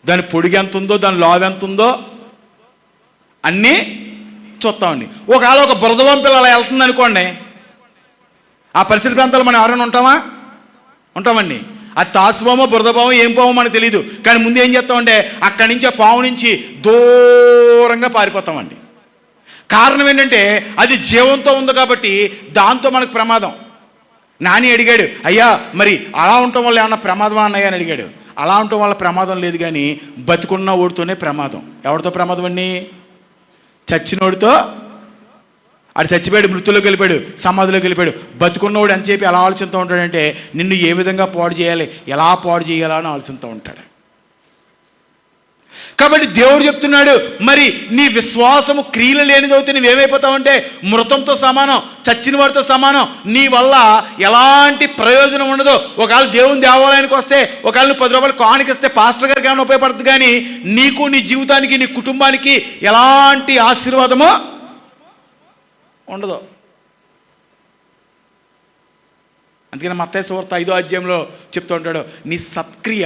దాని పొడిగి ఎంత ఉందో, దాని లావు ఎంత ఉందో అన్నీ చూస్తామండి. ఒకవేళ ఒక బురదవం పిల్ల అలా వెళ్తుంది అనుకోండి, ఆ పరిసర ప్రాంతాలు మనం ఎవరైనా ఉంటామండి. అది తాసుపామో బురదపామో ఏం పామో మనకు తెలియదు. కానీ ముందు ఏం చేస్తామంటే అక్కడి నుంచి ఆ పాము నుంచి దూరంగా పారిపోతామండి. కారణం ఏంటంటే అది జీవంతో ఉంది కాబట్టి దాంతో మనకు ప్రమాదం. నాని అడిగాడు, అయ్యా మరి అలా ఉండటం వల్ల ఏమన్నా ప్రమాదమా అన్నయ్య అని అడిగాడు. అలా ఉండటం వల్ల ప్రమాదం లేదు, కానీ బతుకున్న ఓడితోనే ప్రమాదం. ఎవరితో ప్రమాదం అండి? చచ్చినోడితో. ఆడు చచ్చిపోయాడు, మృత్యులోకి వెళ్ళిపోయాడు, సమాధిలోకి వెళ్ళిపోయాడు. బతుకున్నవాడు అని చెప్పి ఎలా ఆలోచిస్తూ ఉంటాడంటే నిన్ను ఏ విధంగా పాడు చేయాలి, ఎలా పాడు చేయాలా అని ఆలోచిస్తూ ఉంటాడు. కాబట్టి దేవుడు చెప్తున్నాడు, మరి నీ విశ్వాసము క్రియలు లేనిదవుతే నువ్వేమైపోతావంటే మృతంతో సమానం, చచ్చిన వాడితో సమానం. నీ వల్ల ఎలాంటి ప్రయోజనం ఉండదు. ఒకవేళ దేవుని దేవాలయానికి వస్తే, ఒకవేళ నువ్వు 10 రూపాయలు కానుకిస్తే పాస్టర్ గారికి ఏమైనా ఉపయోగపడుతుంది, కానీ నీకు, నీ జీవితానికి, నీ కుటుంబానికి ఎలాంటి ఆశీర్వాదమో ఉండదు. అందుకని మత్తయి సువార్త 5వ అధ్యాయంలో చెప్తూ ఉంటాడు, నీ సత్క్రియ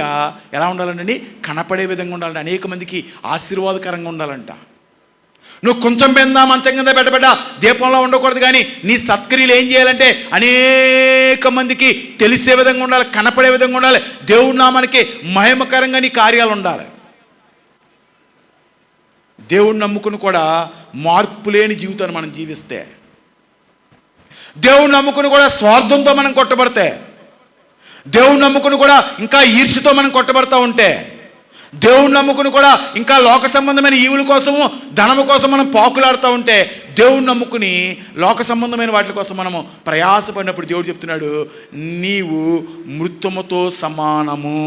ఎలా ఉండాలండి? కనపడే విధంగా ఉండాలంట, అనేక మందికి ఆశీర్వాదకరంగా ఉండాలంట. నువ్వు కొంచెం కింద మంచం కింద పెట్టబడ్డ దీపంలో ఉండకూడదు, కానీ నీ సత్క్రియలు ఏం చేయాలంటే అనేక మందికి తెలిసే విధంగా ఉండాలి, కనపడే విధంగా ఉండాలి. దేవుడి నామానికి మహిమకరంగా నీ కార్యాలు ఉండాలి. దేవుణ్ణి నమ్ముకుని కూడా మార్పు లేని జీవితాన్ని మనం జీవిస్తే, దేవుణ్ణి నమ్ముకుని కూడా స్వార్థంతో మనం కొట్టబడితే, దేవుణ్ణి నమ్ముకుని కూడా ఇంకా ఈర్ష్యతో మనం కొట్టబడతా ఉంటే, దేవుణ్ణి నమ్ముకుని కూడా ఇంకా లోక సంబంధమైన ఈవుల కోసము, ధనము కోసం మనం పాకులాడుతూ ఉంటే, దేవుణ్ణి నమ్ముకుని లోక సంబంధమైన వాటి కోసం మనము ప్రయాసపడినప్పుడు దేవుడు చెప్తున్నాడు, నీవు మృత్యుముతో సమానము.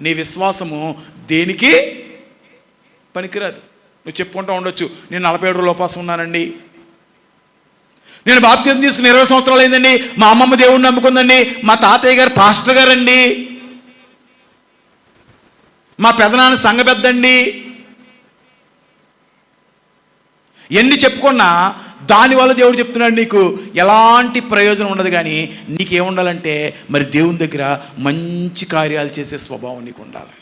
నీ విశ్వాసము దేనికి పనికిరాదు. నువ్వు చెప్పుకుంటూ ఉండొచ్చు, నేను 47 రోజులు ఉపవాసం ఉన్నానండి, నేను బాప్తిజం తీసుకుని 20 సంవత్సరాలు అయిందండి, మా అమ్మమ్మ దేవుడిని నమ్ముకుందండి, మా తాతయ్య గారు పాస్టర్ గారండి, మా పెదనాన్న సంఘ పెద్దండి. ఎన్ని చెప్పుకున్నా దానివల్ల దేవుడు చెప్తున్నాడు నీకు ఎలాంటి ప్రయోజనం ఉండదు. కానీ నీకేముండాలంటే మరి దేవుని దగ్గర మంచి కార్యాలు చేసే స్వభావం నీకు ఉండాలి.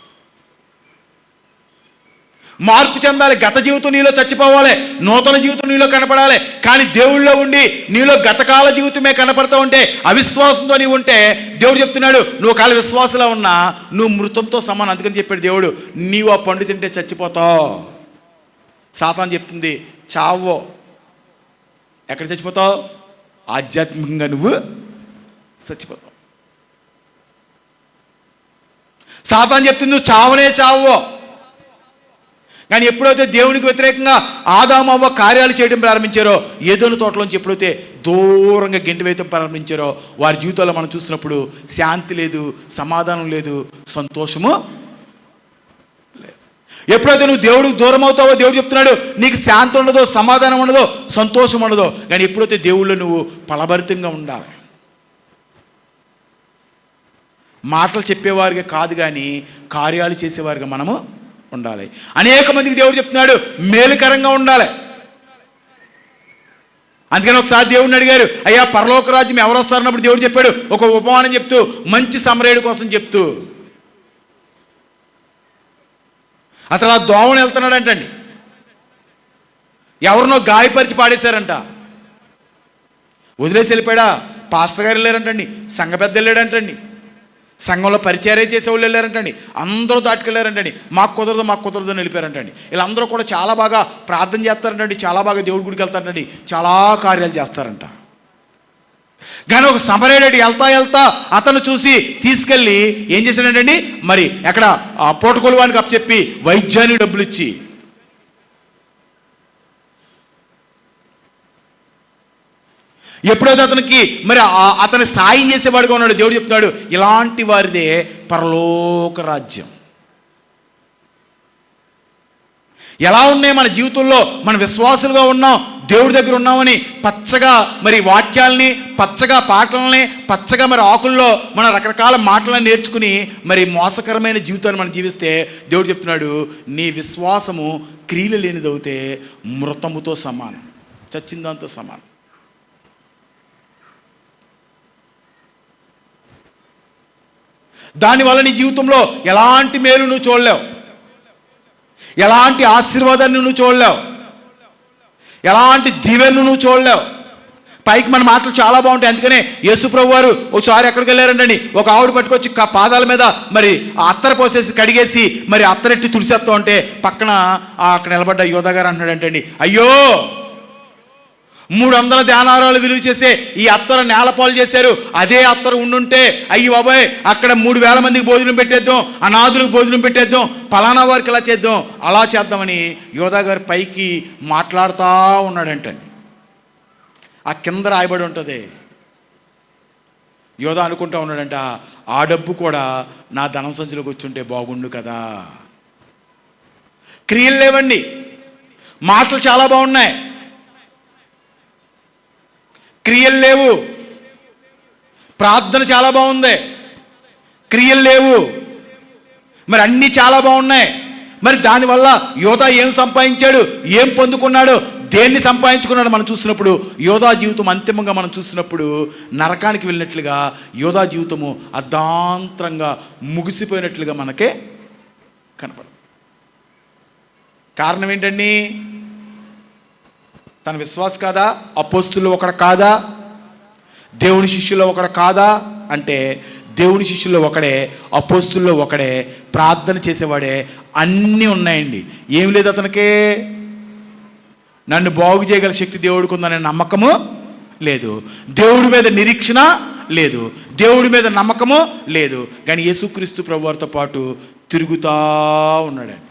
మార్పు చెందాలి. గత జీవితం నీలో చచ్చిపోవాలి, నూతన జీవితం నీలో కనపడాలి. కానీ దేవుళ్ళో ఉండి నీలో గతకాల జీవితమే కనపడతా ఉంటే, అవిశ్వాసంతో నీవు ఉంటే, దేవుడు చెప్తున్నాడు నువ్వు కాల విశ్వాసంలో ఉన్నా నువ్వు మృతంతో సమానం. అందుకని చెప్పాడు దేవుడు, నీవు ఆ పండు తింటే చచ్చిపోతావు. సాతాను చెప్తుంది చావో. ఎక్కడ చచ్చిపోతావు? ఆధ్యాత్మికంగా నువ్వు చచ్చిపోతావు. సాతాను చెప్తుంది నువ్వు చావనే చావో. కానీ ఎప్పుడైతే దేవునికి వ్యతిరేకంగా ఆదాము అవ్వ కార్యాలు చేయడం ప్రారంభించారో, ఏదోని తోటలోంచి ఎప్పుడైతే దూరంగా గెంటి వేయటం ప్రారంభించారో, వారి జీవితాల్లో మనం చూసినప్పుడు శాంతి లేదు, సమాధానం లేదు, సంతోషము లేదు. ఎప్పుడైతే నువ్వు దేవుడికి దూరం అవుతావో దేవుడు చెప్తున్నాడు నీకు శాంతి ఉండదో, సమాధానం ఉండదో, సంతోషం ఉండదో. కానీ ఎప్పుడైతే దేవుళ్ళు నువ్వు ఫలభరితంగా ఉండాలి. మాటలు చెప్పేవారిగా కాదు, కానీ కార్యాలు చేసేవారిగా మనము ఉండాలి. అనేక మందికి దేవుడు చెప్తున్నాడు మేలుకరంగా ఉండాలి. అందుకని ఒకసారి దేవుడిని అడిగారు, అయ్యా పరలోక రాజ్యం ఎవరు వస్తారన్నప్పుడు దేవుడు చెప్పాడు ఒక ఉపమానం చెప్తూ, మంచి సమరయుడి కోసం చెప్తూ, అతను ఆ దోవని వెళ్తున్నాడంటండి. ఎవరినో గాయపరిచి పాడేశారంట. వదిలేసి వెళ్ళిపోయాడా? పాస్టర్ గారు వెళ్ళారంటండి, సంఘ పెద్ద వెళ్ళాడంటండి, సంఘంలో పరిచర్య చేసేవాళ్ళు వెళ్ళారంటండి, అందరూ దాటుకెళ్ళారంటండి. మాకు కుదరదు అని వెళ్ళిపోయారంటండి. వీళ్ళందరూ కూడా చాలా బాగా ప్రార్థన చేస్తారంటండి, చాలా బాగా దేవుడి గుడికి వెళ్తారంటండి, చాలా కార్యాలు చేస్తారంట. కానీ ఒక సమరయుడు వెళ్తా అతను చూసి తీసుకెళ్ళి ఏం చేశాడంటండి, మరి ఎక్కడ ఆ పూటకొలువానికి అప్పచెప్పి వైద్యానికి డబ్బులు ఇచ్చి, ఎప్పుడైతే అతనికి మరి అతని సాయం చేసేవాడుగా ఉన్నాడు, దేవుడు చెప్తున్నాడు ఇలాంటి వారిదే పరలోక రాజ్యం. ఎలా ఉన్నాయి మన జీవితంలో? మన విశ్వాసులుగా ఉన్నాం, దేవుడి దగ్గర ఉన్నామని పచ్చగా మరి వాక్యాల్ని, పచ్చగా పాటలని, పచ్చగా మరి ఆకుల్లో మన రకరకాల మాటలను నేర్చుకుని మరి మోసకరమైన జీవితాన్ని మనం జీవిస్తే దేవుడు చెప్తున్నాడు నీ విశ్వాసము క్రియలు లేనిదవుతే మృతముతో సమానం, చచ్చిందాంతో సమానం. దానివల్ల నీ జీవితంలో ఎలాంటి మేలు నువ్వు చూడలేవు, ఎలాంటి ఆశీర్వాదాన్ని నువ్వు చూడలేవు, ఎలాంటి దీవెను నువ్వు చూడలేవు. పైకి మన మాటలు చాలా బాగుంటాయి. అందుకనే యేసుప్రభు వారు ఒకసారి ఎక్కడికి వెళ్ళారండి, ఒక ఆవిడ పట్టుకొచ్చి పాదాల మీద మరి అత్తర పోసేసి కడిగేసి మరి అత్తరెట్టి తుడిసేస్తా ఉంటే పక్కన అక్కడ నిలబడ్డ యోధా గారు అంటున్నాడంటండి, అయ్యో 300 దేనారాలు విలువ చేసే ఈ అత్తర నేలపాలు చేశారు, అదే అత్తరు ఉండుంటే అయ్యి బాబాయ్ అక్కడ 3000 మందికి భోజనం పెట్టేద్దాం, అనాథులకు భోజనం పెట్టేద్దాం, పలానా వారికి ఇలా చేద్దాం, అలా చేద్దామని యోధా గారు పైకి మాట్లాడుతూ ఉన్నాడంటండి. ఆ కింద రాయబడి ఉంటుంది, యోధా అనుకుంటా ఉన్నాడంట ఆ డబ్బు కూడా నా ధనం సంచులకు వచ్చుంటే బాగుండు కదా. క్రియలు లేవండి, మాటలు చాలా బాగున్నాయి, క్రియలు లేవు. ప్రార్థన చాలా బాగుంది, క్రియలు లేవు. మరి అన్నీ చాలా బాగున్నాయి. మరి దానివల్ల యోధా ఏం సంపాదించాడు, ఏం పొందుకున్నాడు, దేన్ని సంపాదించుకున్నాడు మనం చూసినప్పుడు యోధా జీవితం అంతిమంగా మనం చూసినప్పుడు నరకానికి వెళ్ళినట్లుగా యోధా జీవితము అర్ధాంతరంగా ముగిసిపోయినట్లుగా మనకే కనపడదు. కారణం ఏంటండి? తన విశ్వాస కాదా, అపోస్తుల్లో ఒకడు కాదా, దేవుని శిష్యుల్లో ఒకడు కాదా అంటే దేవుని శిష్యుల్లో ఒకడే, అపోస్తుల్లో ఒకడే, ప్రార్థన చేసేవాడే, అన్నీ ఉన్నాయండి. ఏం లేదు అతనికే. నన్ను బాగు చేయగల శక్తి దేవుడికి ఉందనే నమ్మకము లేదు, దేవుడి మీద నిరీక్షణ లేదు, దేవుడి మీద నమ్మకము లేదు. కానీ యేసుక్రీస్తు ప్రభువారితో పాటు తిరుగుతూ ఉన్నాడండి.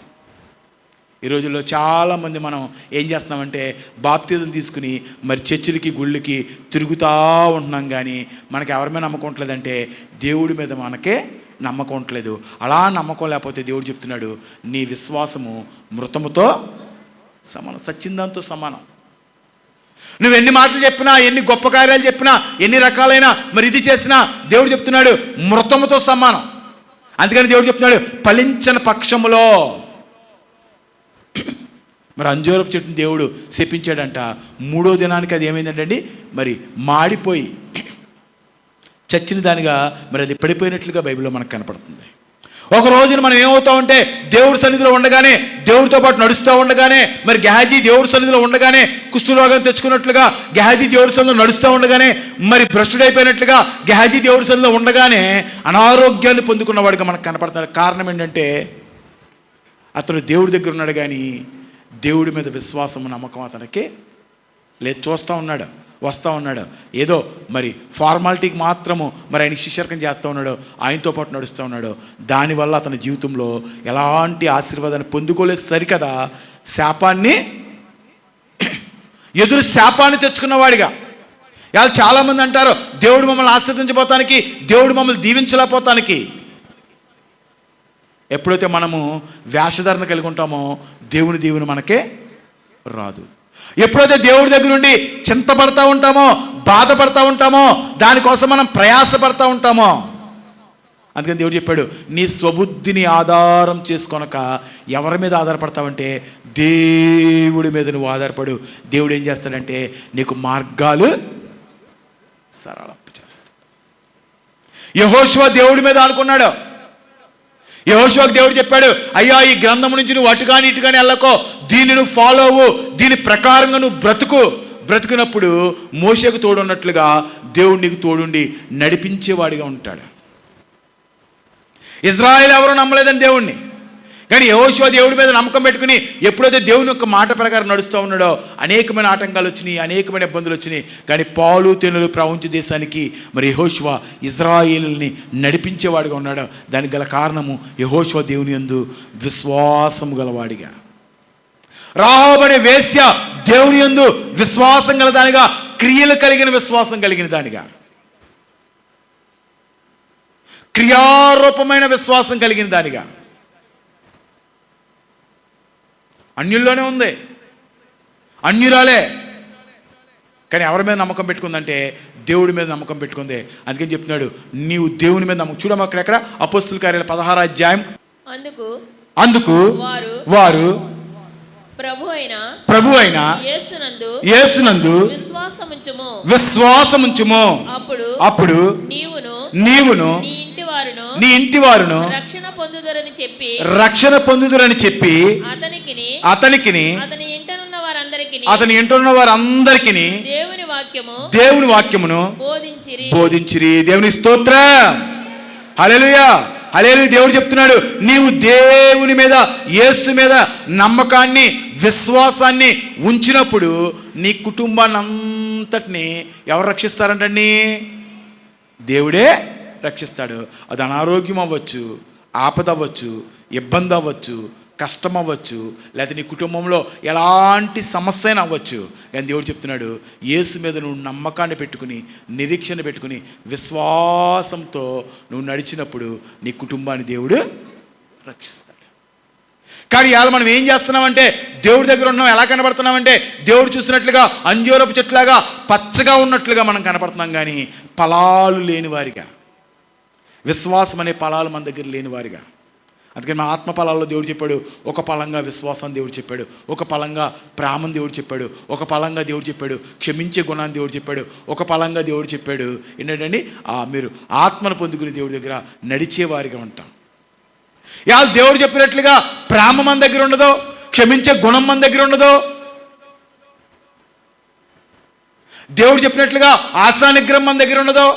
ఈ రోజుల్లో చాలామంది మనం ఏం చేస్తున్నామంటే బాప్తిజం తీసుకుని మరి చర్చిలకి గుళ్ళకి తిరుగుతూ ఉంటున్నాం, కానీ మనకి ఎవరి మీద నమ్మకం ఉండలేదంటే దేవుడి మీద మనకే నమ్మకం ఉండలేదు. అలా నమ్మకం లేకపోతే దేవుడు చెప్తున్నాడు నీ విశ్వాసము మృతముతో సమానం, సచ్చిందంతో సమానం. నువ్వు ఎన్ని మాటలు చెప్పినా, ఎన్ని గొప్ప కార్యాలు చెప్పినా, ఎన్ని రకాలైన మరి ఇది చేసినా దేవుడు చెప్తున్నాడు మృతముతో సమానం. అందుకని దేవుడు చెప్తున్నాడు ఫలించని పక్షములో. మరి అంజూరపు చెట్టుని దేవుడు శపించాడంట. 3వ దినానికి అది ఏమైందంటండి మరి మాడిపోయి చచ్చిన దానిగా మరి అది పడిపోయినట్లుగా బైబిల్లో మనకు కనపడుతుంది. ఒక రోజున మనం ఏమవుతామంటే దేవుడి సన్నిధిలో ఉండగానే, దేవుడితో పాటు నడుస్తూ ఉండగానే, మరి గెహాజీ దేవుడి సన్నిధిలో ఉండగానే కుష్ఠరోగం తెచ్చుకున్నట్లుగా, గెహాజీ దేవుడి సన్నిధిలో నడుస్తూ ఉండగానే మరి భ్రష్టుడైపోయినట్లుగా, గెహాజీ దేవుడి సన్నిధిలో ఉండగానే అనారోగ్యాన్ని పొందుకున్నవాడిగా మనకు కనపడుతున్నాడు. కారణం ఏంటంటే అతను దేవుడి దగ్గర ఉన్నాడు, కానీ దేవుడి మీద విశ్వాసం నమ్మకం అతనికి లేదు. చూస్తూ ఉన్నాడు, వస్తూ ఉన్నాడు, ఏదో మరి ఫార్మాలిటీకి మాత్రము మరి ఆయన శిష్యర్కం చేస్తూ ఉన్నాడు, ఆయనతో పాటు నడుస్తూ ఉన్నాడు. దానివల్ల అతని జీవితంలో ఎలాంటి ఆశీర్వాదాన్ని పొందుకోలేదు. సరికదా శాపాన్ని ఎదురు శాపాన్ని తెచ్చుకున్నవాడిగా. ఇలా చాలామంది అంటారు దేవుడు మమ్మల్ని ఆశీర్వదించబోతానికి, దేవుడు మమ్మల్ని దీవించలేకపోతానికి. ఎప్పుడైతే మనము వేషధారణ కలిగి ఉంటామో దేవుని దీవెన మనకే రాదు. ఎప్పుడైతే దేవుడి దగ్గర నుండి చింతపడతా ఉంటామో, బాధపడతా ఉంటామో, దానికోసం మనం ప్రయాసపడతా ఉంటామో. అందుకని దేవుడు చెప్పాడు నీ స్వబుద్ధిని ఆధారం చేసుకొనక ఎవరి మీద ఆధారపడతావంటే దేవుడి మీద నువ్వు ఆధారపడు. దేవుడు ఏం చేస్తాడంటే నీకు మార్గాలు సరళం చేస్తాడు. యెహోషువ దేవుడి మీద అనుకున్నాడు. యెహోషువకు దేవుడు చెప్పాడు అయ్యా ఈ గ్రంథం నుంచి నువ్వు అటు కానీ ఇటు కానీ వెళ్ళకో, దీన్ని నువ్వు ఫాలో అవ్వు, దీని ప్రకారంగా నువ్వు బ్రతుకునప్పుడు మోషేకు తోడున్నట్లుగా దేవుడు నీకు తోడుండి నడిపించేవాడిగా ఉంటాడు. ఇజ్రాయేల్ ఎవరూ నమ్మలేదని దేవుణ్ణి, కానీ యెహోషువ దేవుడి మీద నమ్మకం పెట్టుకుని ఎప్పుడైతే దేవుని యొక్క మాట ప్రకారం నడుస్తూ ఉన్నాడో అనేకమైన ఆటంకాలు వచ్చినాయి, అనేకమైన ఇబ్బందులు వచ్చినాయి. కానీ పాలు తేనెలు ప్రపంచ దేశానికి మరి యెహోషువ ఇజ్రాయేలుని నడిపించేవాడిగా ఉన్నాడు. దానికి గల కారణము యెహోషువ దేవుని యందు విశ్వాసము గలవాడిగా. రాహాబు అనే వేశ్య దేవుని యందు విశ్వాసం గలదానిగా, క్రియలు కలిగిన విశ్వాసం కలిగిన దానిగా, క్రియారూపమైన విశ్వాసం కలిగిన దానిగా. అన్యుల్లోనే ఉంది, అన్యురాలే, కానీ ఎవరి మీద నమ్మకం పెట్టుకుందంటే దేవుడి మీద నమ్మకం పెట్టుకుంది. అందుకని చెప్తున్నాడు, నీవు దేవుని మీద నమ్మకం. చూడమ్మ అక్కడెక్కడ అపోస్తుల కార్యాలు 16వ అధ్యాయం. అందుకు వారు ప్రభు అయిన యేసునందు విశ్వాసముంచుము, అప్పుడు నీవును నీ ఇంటి వారును రక్షణ పొందుదురని చెప్పి అతనికి అతని ఇంట ఉన్న వారందరికీ దేవుని వాక్యమును బోధించిరి. దేవుని స్తోత్రం. హల్లెలూయా, హల్లెలూయా. దేవుడు చెప్తున్నాడు, నీవు దేవుని మీద, యేసు మీద నమ్మకాన్ని, విశ్వాసాన్ని ఉంచినప్పుడు నీ కుటుంబాన్ని అంతటిని ఎవరు రక్షిస్తారంటండి? దేవుడే రక్షిస్తాడు. అది అనారోగ్యం అవ్వచ్చు, ఆపద అవ్వచ్చు, ఇబ్బంది అవ్వచ్చు, కష్టం అవ్వచ్చు, లేకపోతే నీ కుటుంబంలో ఎలాంటి సమస్య అయినా అవ్వచ్చు. కానీ దేవుడు చెప్తున్నాడు, యేసు మీద నువ్వు నమ్మకాన్ని పెట్టుకుని, నిరీక్షణ పెట్టుకుని, విశ్వాసంతో నువ్వు నడిచినప్పుడు నీ కుటుంబాన్ని దేవుడు రక్షిస్తాడు. కానీ ఇవాళ మనం ఏం చేస్తున్నామంటే, దేవుడి దగ్గర ఉన్నాం, ఎలా కనబడుతున్నామంటే దేవుడు చూసినట్లుగా అంజూరపు చెట్లాగా పచ్చగా ఉన్నట్లుగా మనం కనపడుతున్నాం, కానీ ఫలాలు లేని వారిగా, విశ్వాసం అనే ఫలాలు మన దగ్గర లేని వారిగా. అందుకని మా ఆత్మ ఫలాల్లో దేవుడు చెప్పాడు, ఒక ఫలంగా విశ్వాసం దేవుడు చెప్పాడు, ఒక ఫలంగా ప్రేమం దేవుడు చెప్పాడు, ఒక ఫలంగా దేవుడు చెప్పాడు క్షమించే గుణాన్ని దేవుడు చెప్పాడు, ఒక ఫలంగా దేవుడు చెప్పాడు ఏంటంటే మీరు ఆత్మను పొందుకుని దేవుడి దగ్గర నడిచేవారిగా ఉంటాం. ఇవాళ దేవుడు చెప్పినట్లుగా ప్రేమ మన దగ్గర ఉండదో, క్షమించే గుణం మన దగ్గర ఉండదో, దేవుడు చెప్పినట్లుగా ఆశా నిగ్రహం మన దగ్గర ఉండదో,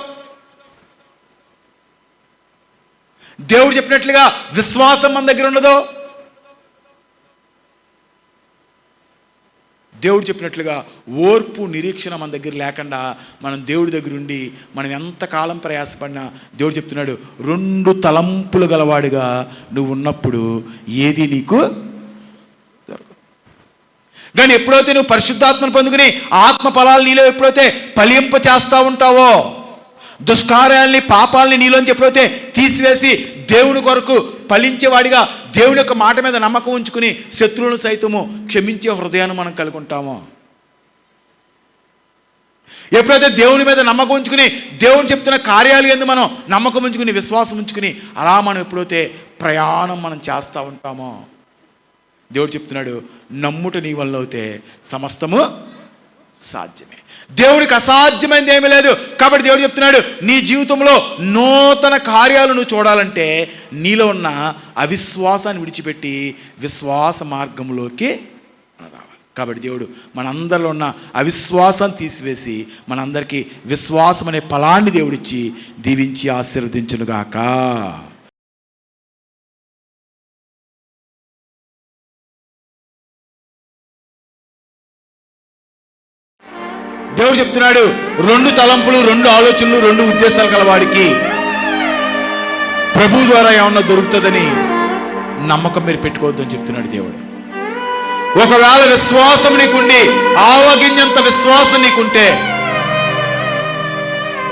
దేవుడు చెప్పినట్లుగా విశ్వాసం మన దగ్గర ఉండదో, దేవుడు చెప్పినట్లుగా ఓర్పు నిరీక్షణ మన దగ్గర లేకుండా మనం దేవుడి దగ్గర ఉండి మనం ఎంతకాలం ప్రయాసపడినా దేవుడు చెప్తున్నాడు, 2 తలంపులు గలవాడిగా నువ్వు ఉన్నప్పుడు ఏది నీకు దొరకదు. కానీ ఎప్పుడైతే నువ్వు పరిశుద్ధాత్మను పొందుకుని ఆత్మ ఫలాలు నీలో ఎప్పుడైతే ఫలింప చేస్తూ ఉంటావో, దుష్కార్యాల్ని, పాపాలని నీలోంచి ఎప్పుడైతే తీసివేసి దేవుని కొరకు ఫలించేవాడిగా, దేవుని యొక్క మాట మీద నమ్మకం ఉంచుకుని శత్రువులను సైతము క్షమించే హృదయాన్ని మనం కలిగి ఉంటామో, ఎప్పుడైతే దేవుని మీద నమ్మకం ఉంచుకుని దేవుని చెప్తున్న కార్యాలు యందు మనం నమ్మకం ఉంచుకుని, విశ్వాసం ఉంచుకుని అలా మనం ఎప్పుడైతే ప్రయాణం మనం చేస్తూ ఉంటామో, దేవుడు చెప్తున్నాడు, నమ్ముట నీ వల్ల అవుతే సమస్తము సాధ్యమే. దేవుడికి అసాధ్యమైనది ఏమీ లేదు. కాబట్టి దేవుడు చెప్తున్నాడు, నీ జీవితంలో నూతన కార్యాలు నువ్వు చూడాలంటే నీలో ఉన్న అవిశ్వాసాన్ని విడిచిపెట్టి విశ్వాస మార్గంలోకి రావాలి. కాబట్టి దేవుడు మనందరిలో ఉన్న అవిశ్వాసాన్ని తీసివేసి మనందరికీ విశ్వాసం అనే ఫలాన్ని దేవుడిచ్చి దీవించి ఆశీర్వదించునుగాక. దేవుడు చెప్తున్నాడు, 2 తలంపులు, 2 ఆలోచనలు, 2 ఉద్దేశాలు గలవాడికి ప్రభు ద్వారా ఏమన్నా దొరుకుతుందని నమ్మకం మీరు పెట్టుకోవద్దని చెప్తున్నాడు దేవుడు. ఒకవేళ విశ్వాసం నీకుండి, ఆవగింజంత విశ్వాసం నీకుంటే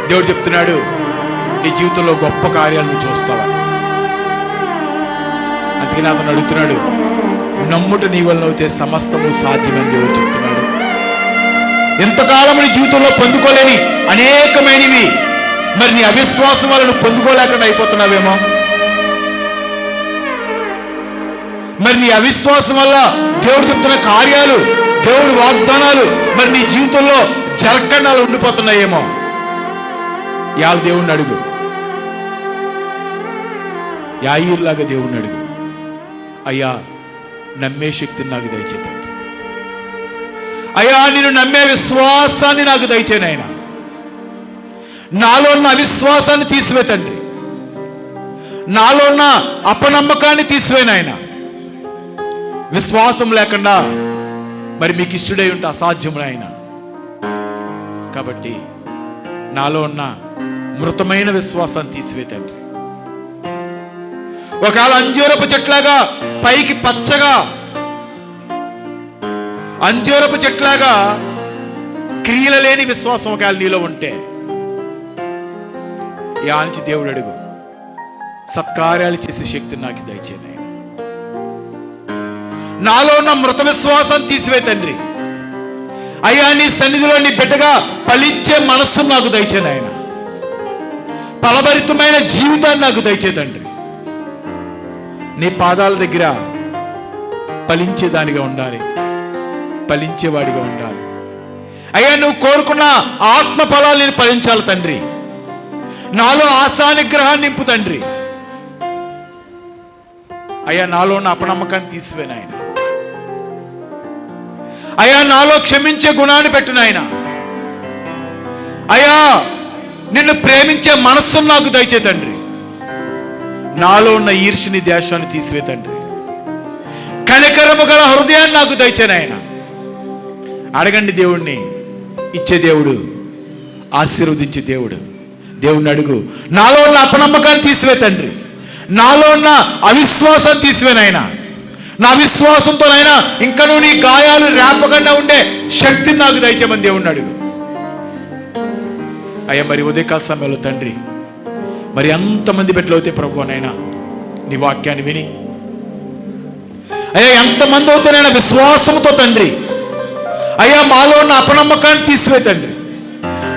దేవుడు చెప్తున్నాడు, నీ జీవితంలో గొప్ప కార్యాలను చూస్తావని. అందుకని అతను అడుగుతున్నాడు, నమ్ముట నీ వల్ల అయితే సమస్తము సాధ్యమని దేవుడు చెప్తున్నాడు. ఎంతకాలం నీ జీవితంలో పొందుకోలేని అనేకమైనవి మరి నీ అవిశ్వాసం వల్ల నువ్వు పొందుకోలేకుండా అయిపోతున్నావేమో. మరి నీ అవిశ్వాసం వల్ల దేవుడు చెప్తున్న కార్యాలు, దేవుడు వాగ్దానాలు మరి నీ జీవితంలో జరగకుండా ఉండిపోతున్నాయేమో. ఇవాళ దేవుణ్ణి అడుగు, యాయీరులాగా దేవుణ్ణి అడుగు, అయ్యా నమ్మే శక్తిని నాకు దయచేయండి, అయ్యా నేను నమ్మే విశ్వాసాన్ని నాకు దయచేయండి, ఆయన నాలో ఉన్న అవిశ్వాసాన్ని తీసివేతండి, నాలో ఉన్న అపనమ్మకాన్ని తీసివేయండి. ఆయన విశ్వాసం లేకుండా మరి మీకు ఇష్టడై ఉంటే అసాధ్యములు ఆయన. కాబట్టి నాలో ఉన్న మృతమైన విశ్వాసాన్ని తీసివేతండి. ఒకవేళ అంజూరపు చెట్లాగా పైకి పచ్చగా, అంజూరపు చెట్లాగా క్రియలు లేని విశ్వాసం ఒకవేళ నీలో ఉంటే యానించి దేవుడు అడుగు, సత్కార్యాలు చేసే శక్తి నాకు దయచేయండి ఆయన. నాలో ఉన్న మృత విశ్వాసం తీసివే తండ్రి. అయ్యా నీ సన్నిధిలో నీ బిడ్డగా ఫలించే మనస్సును నాకు దయచేయండి ఆయన. ఫలభరితమైన జీవితాన్ని నాకు దయచే తండ్రి. నీ పాదాల దగ్గర ఫలించేదానిగా ఉండాలి, ఫలించేవాడిగా ఉండాలి. అయ్యా నువ్వు కోరుకున్న ఆత్మ ఫలాలు నేను ఫలించాలి తండ్రి. నాలో ఆశానిగ్రహాన్ని నింపు తండ్రి. అయ్యా నాలో ఉన్న అపనమ్మకాన్ని తీసివే నాయన. అయ్యా నాలో క్షమించే గుణాన్ని పెట్టు నాయన. అయ్యా నిన్ను ప్రేమించే మనస్సును నాకు దయచే తండ్రి. నాలో ఉన్న ఈర్ష్యని ద్వేషాన్ని తీసివే తండ్రి. కనికరము గల హృదయాన్ని నాకు దయచే నాయన. అడగండి దేవుణ్ణి, ఇచ్చే దేవుడు, ఆశీర్వదించే దేవుడు. దేవుణ్ణి అడుగు, నాలో ఉన్న అపనమ్మకాన్ని తీసివే తండ్రి. నాలో ఉన్న అవిశ్వాసాన్ని తీసివేనైనా. నా విశ్వాసంతోనైనా ఇంకా నువ్వు నీ గాయాలు రేపకుండా ఉండే శక్తిని నాకు దయచేయమని దేవుణ్ణి అడుగు. అయ్యా మరి ఉదయకాల సమయంలో తండ్రి, మరి ఎంతమంది బిడ్డలు అవుతే ప్రభువునైనా నీ వాక్యాన్ని విని, అయ్యా ఎంతమంది అవుతానైనా విశ్వాసంతో తండ్రి, అయ్యా మాలో ఉన్న అపనమ్మకాన్ని తీసివే తండ్రి,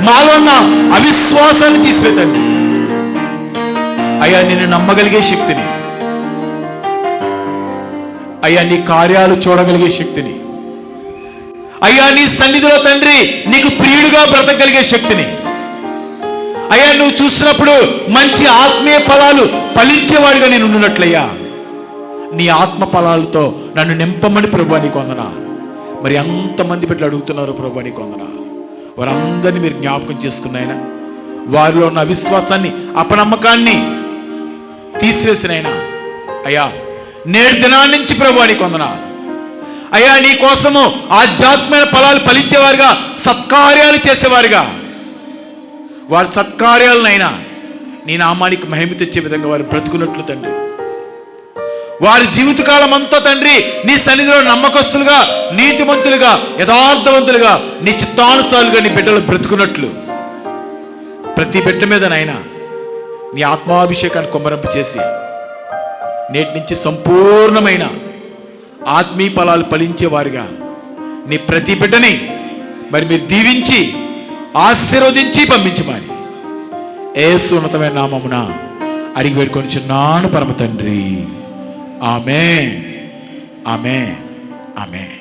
మాలో ఉన్న అవిశ్వాసాన్ని తీసివే తండ్రి. అయ్యా నిన్ను నమ్మగలిగే శక్తిని, అయ్యా నీ కార్యాలు చూడగలిగే శక్తిని, అయ్యా నీ సన్నిధిలో తండ్రి నీకు ప్రియుడిగా బ్రతకగలిగే శక్తిని, అయ్యా నువ్వు చూసినప్పుడు మంచి ఆత్మీయ ఫలాలు ఫలించేవాడిగా నేను ఉండునట్లయ్యా నీ ఆత్మ ఫలాలతో నన్ను నింపమని ప్రభువా నీకు వందనాలు. మరి ఎంతమంది బిడ్డలు అడుగుతున్నారు ప్రభువా నీకు వందనాలు. వారందరినీ మీరు జ్ఞాపకం చేసుకున్నాయినా, వారిలో ఉన్న అవిశ్వాసాన్ని అపనమ్మకాన్ని తీసివేసినైనా అయ్యా నేడు దినాన్ని నుంచి ప్రభువా నీకు వందనాలు. అయ్యా నీ కోసము ఆధ్యాత్మిక ఫలాలు ఫలించేవారుగా, సత్కార్యాలు చేసేవారుగా, వారి సత్కార్యాలనైనా నీ నామానికి మహిమ తెచ్చే విధంగా వారు బ్రతుకున్నట్లు తండ్రి, వారి జీవితకాలం అంతా తండ్రి నీ సన్నిధిలో నమ్మకస్తులుగా, నీతిమంతులుగా, యథార్థవంతులుగా, నీ చిత్తానుసారులుగా నీ బిడ్డలు బ్రతుకున్నట్లు ప్రతి బిడ్డ మీదనైనా నీ ఆత్మాభిషేకాన్ని కొమ్మరింప చేసి నేటి నుంచి సంపూర్ణమైన ఆత్మీయ ఫలాలు ఫలించేవారుగా నీ ప్రతి బిడ్డని మరి మీరు దీవించి ఆశీర్వదించి పంపించమని యేసు ఉన్నతమైన నామమున అడిగి వేడుకొనిచున్నాను పరమ తండ్రి. ఆమేన్, ఆమేన్, ఆమేన్.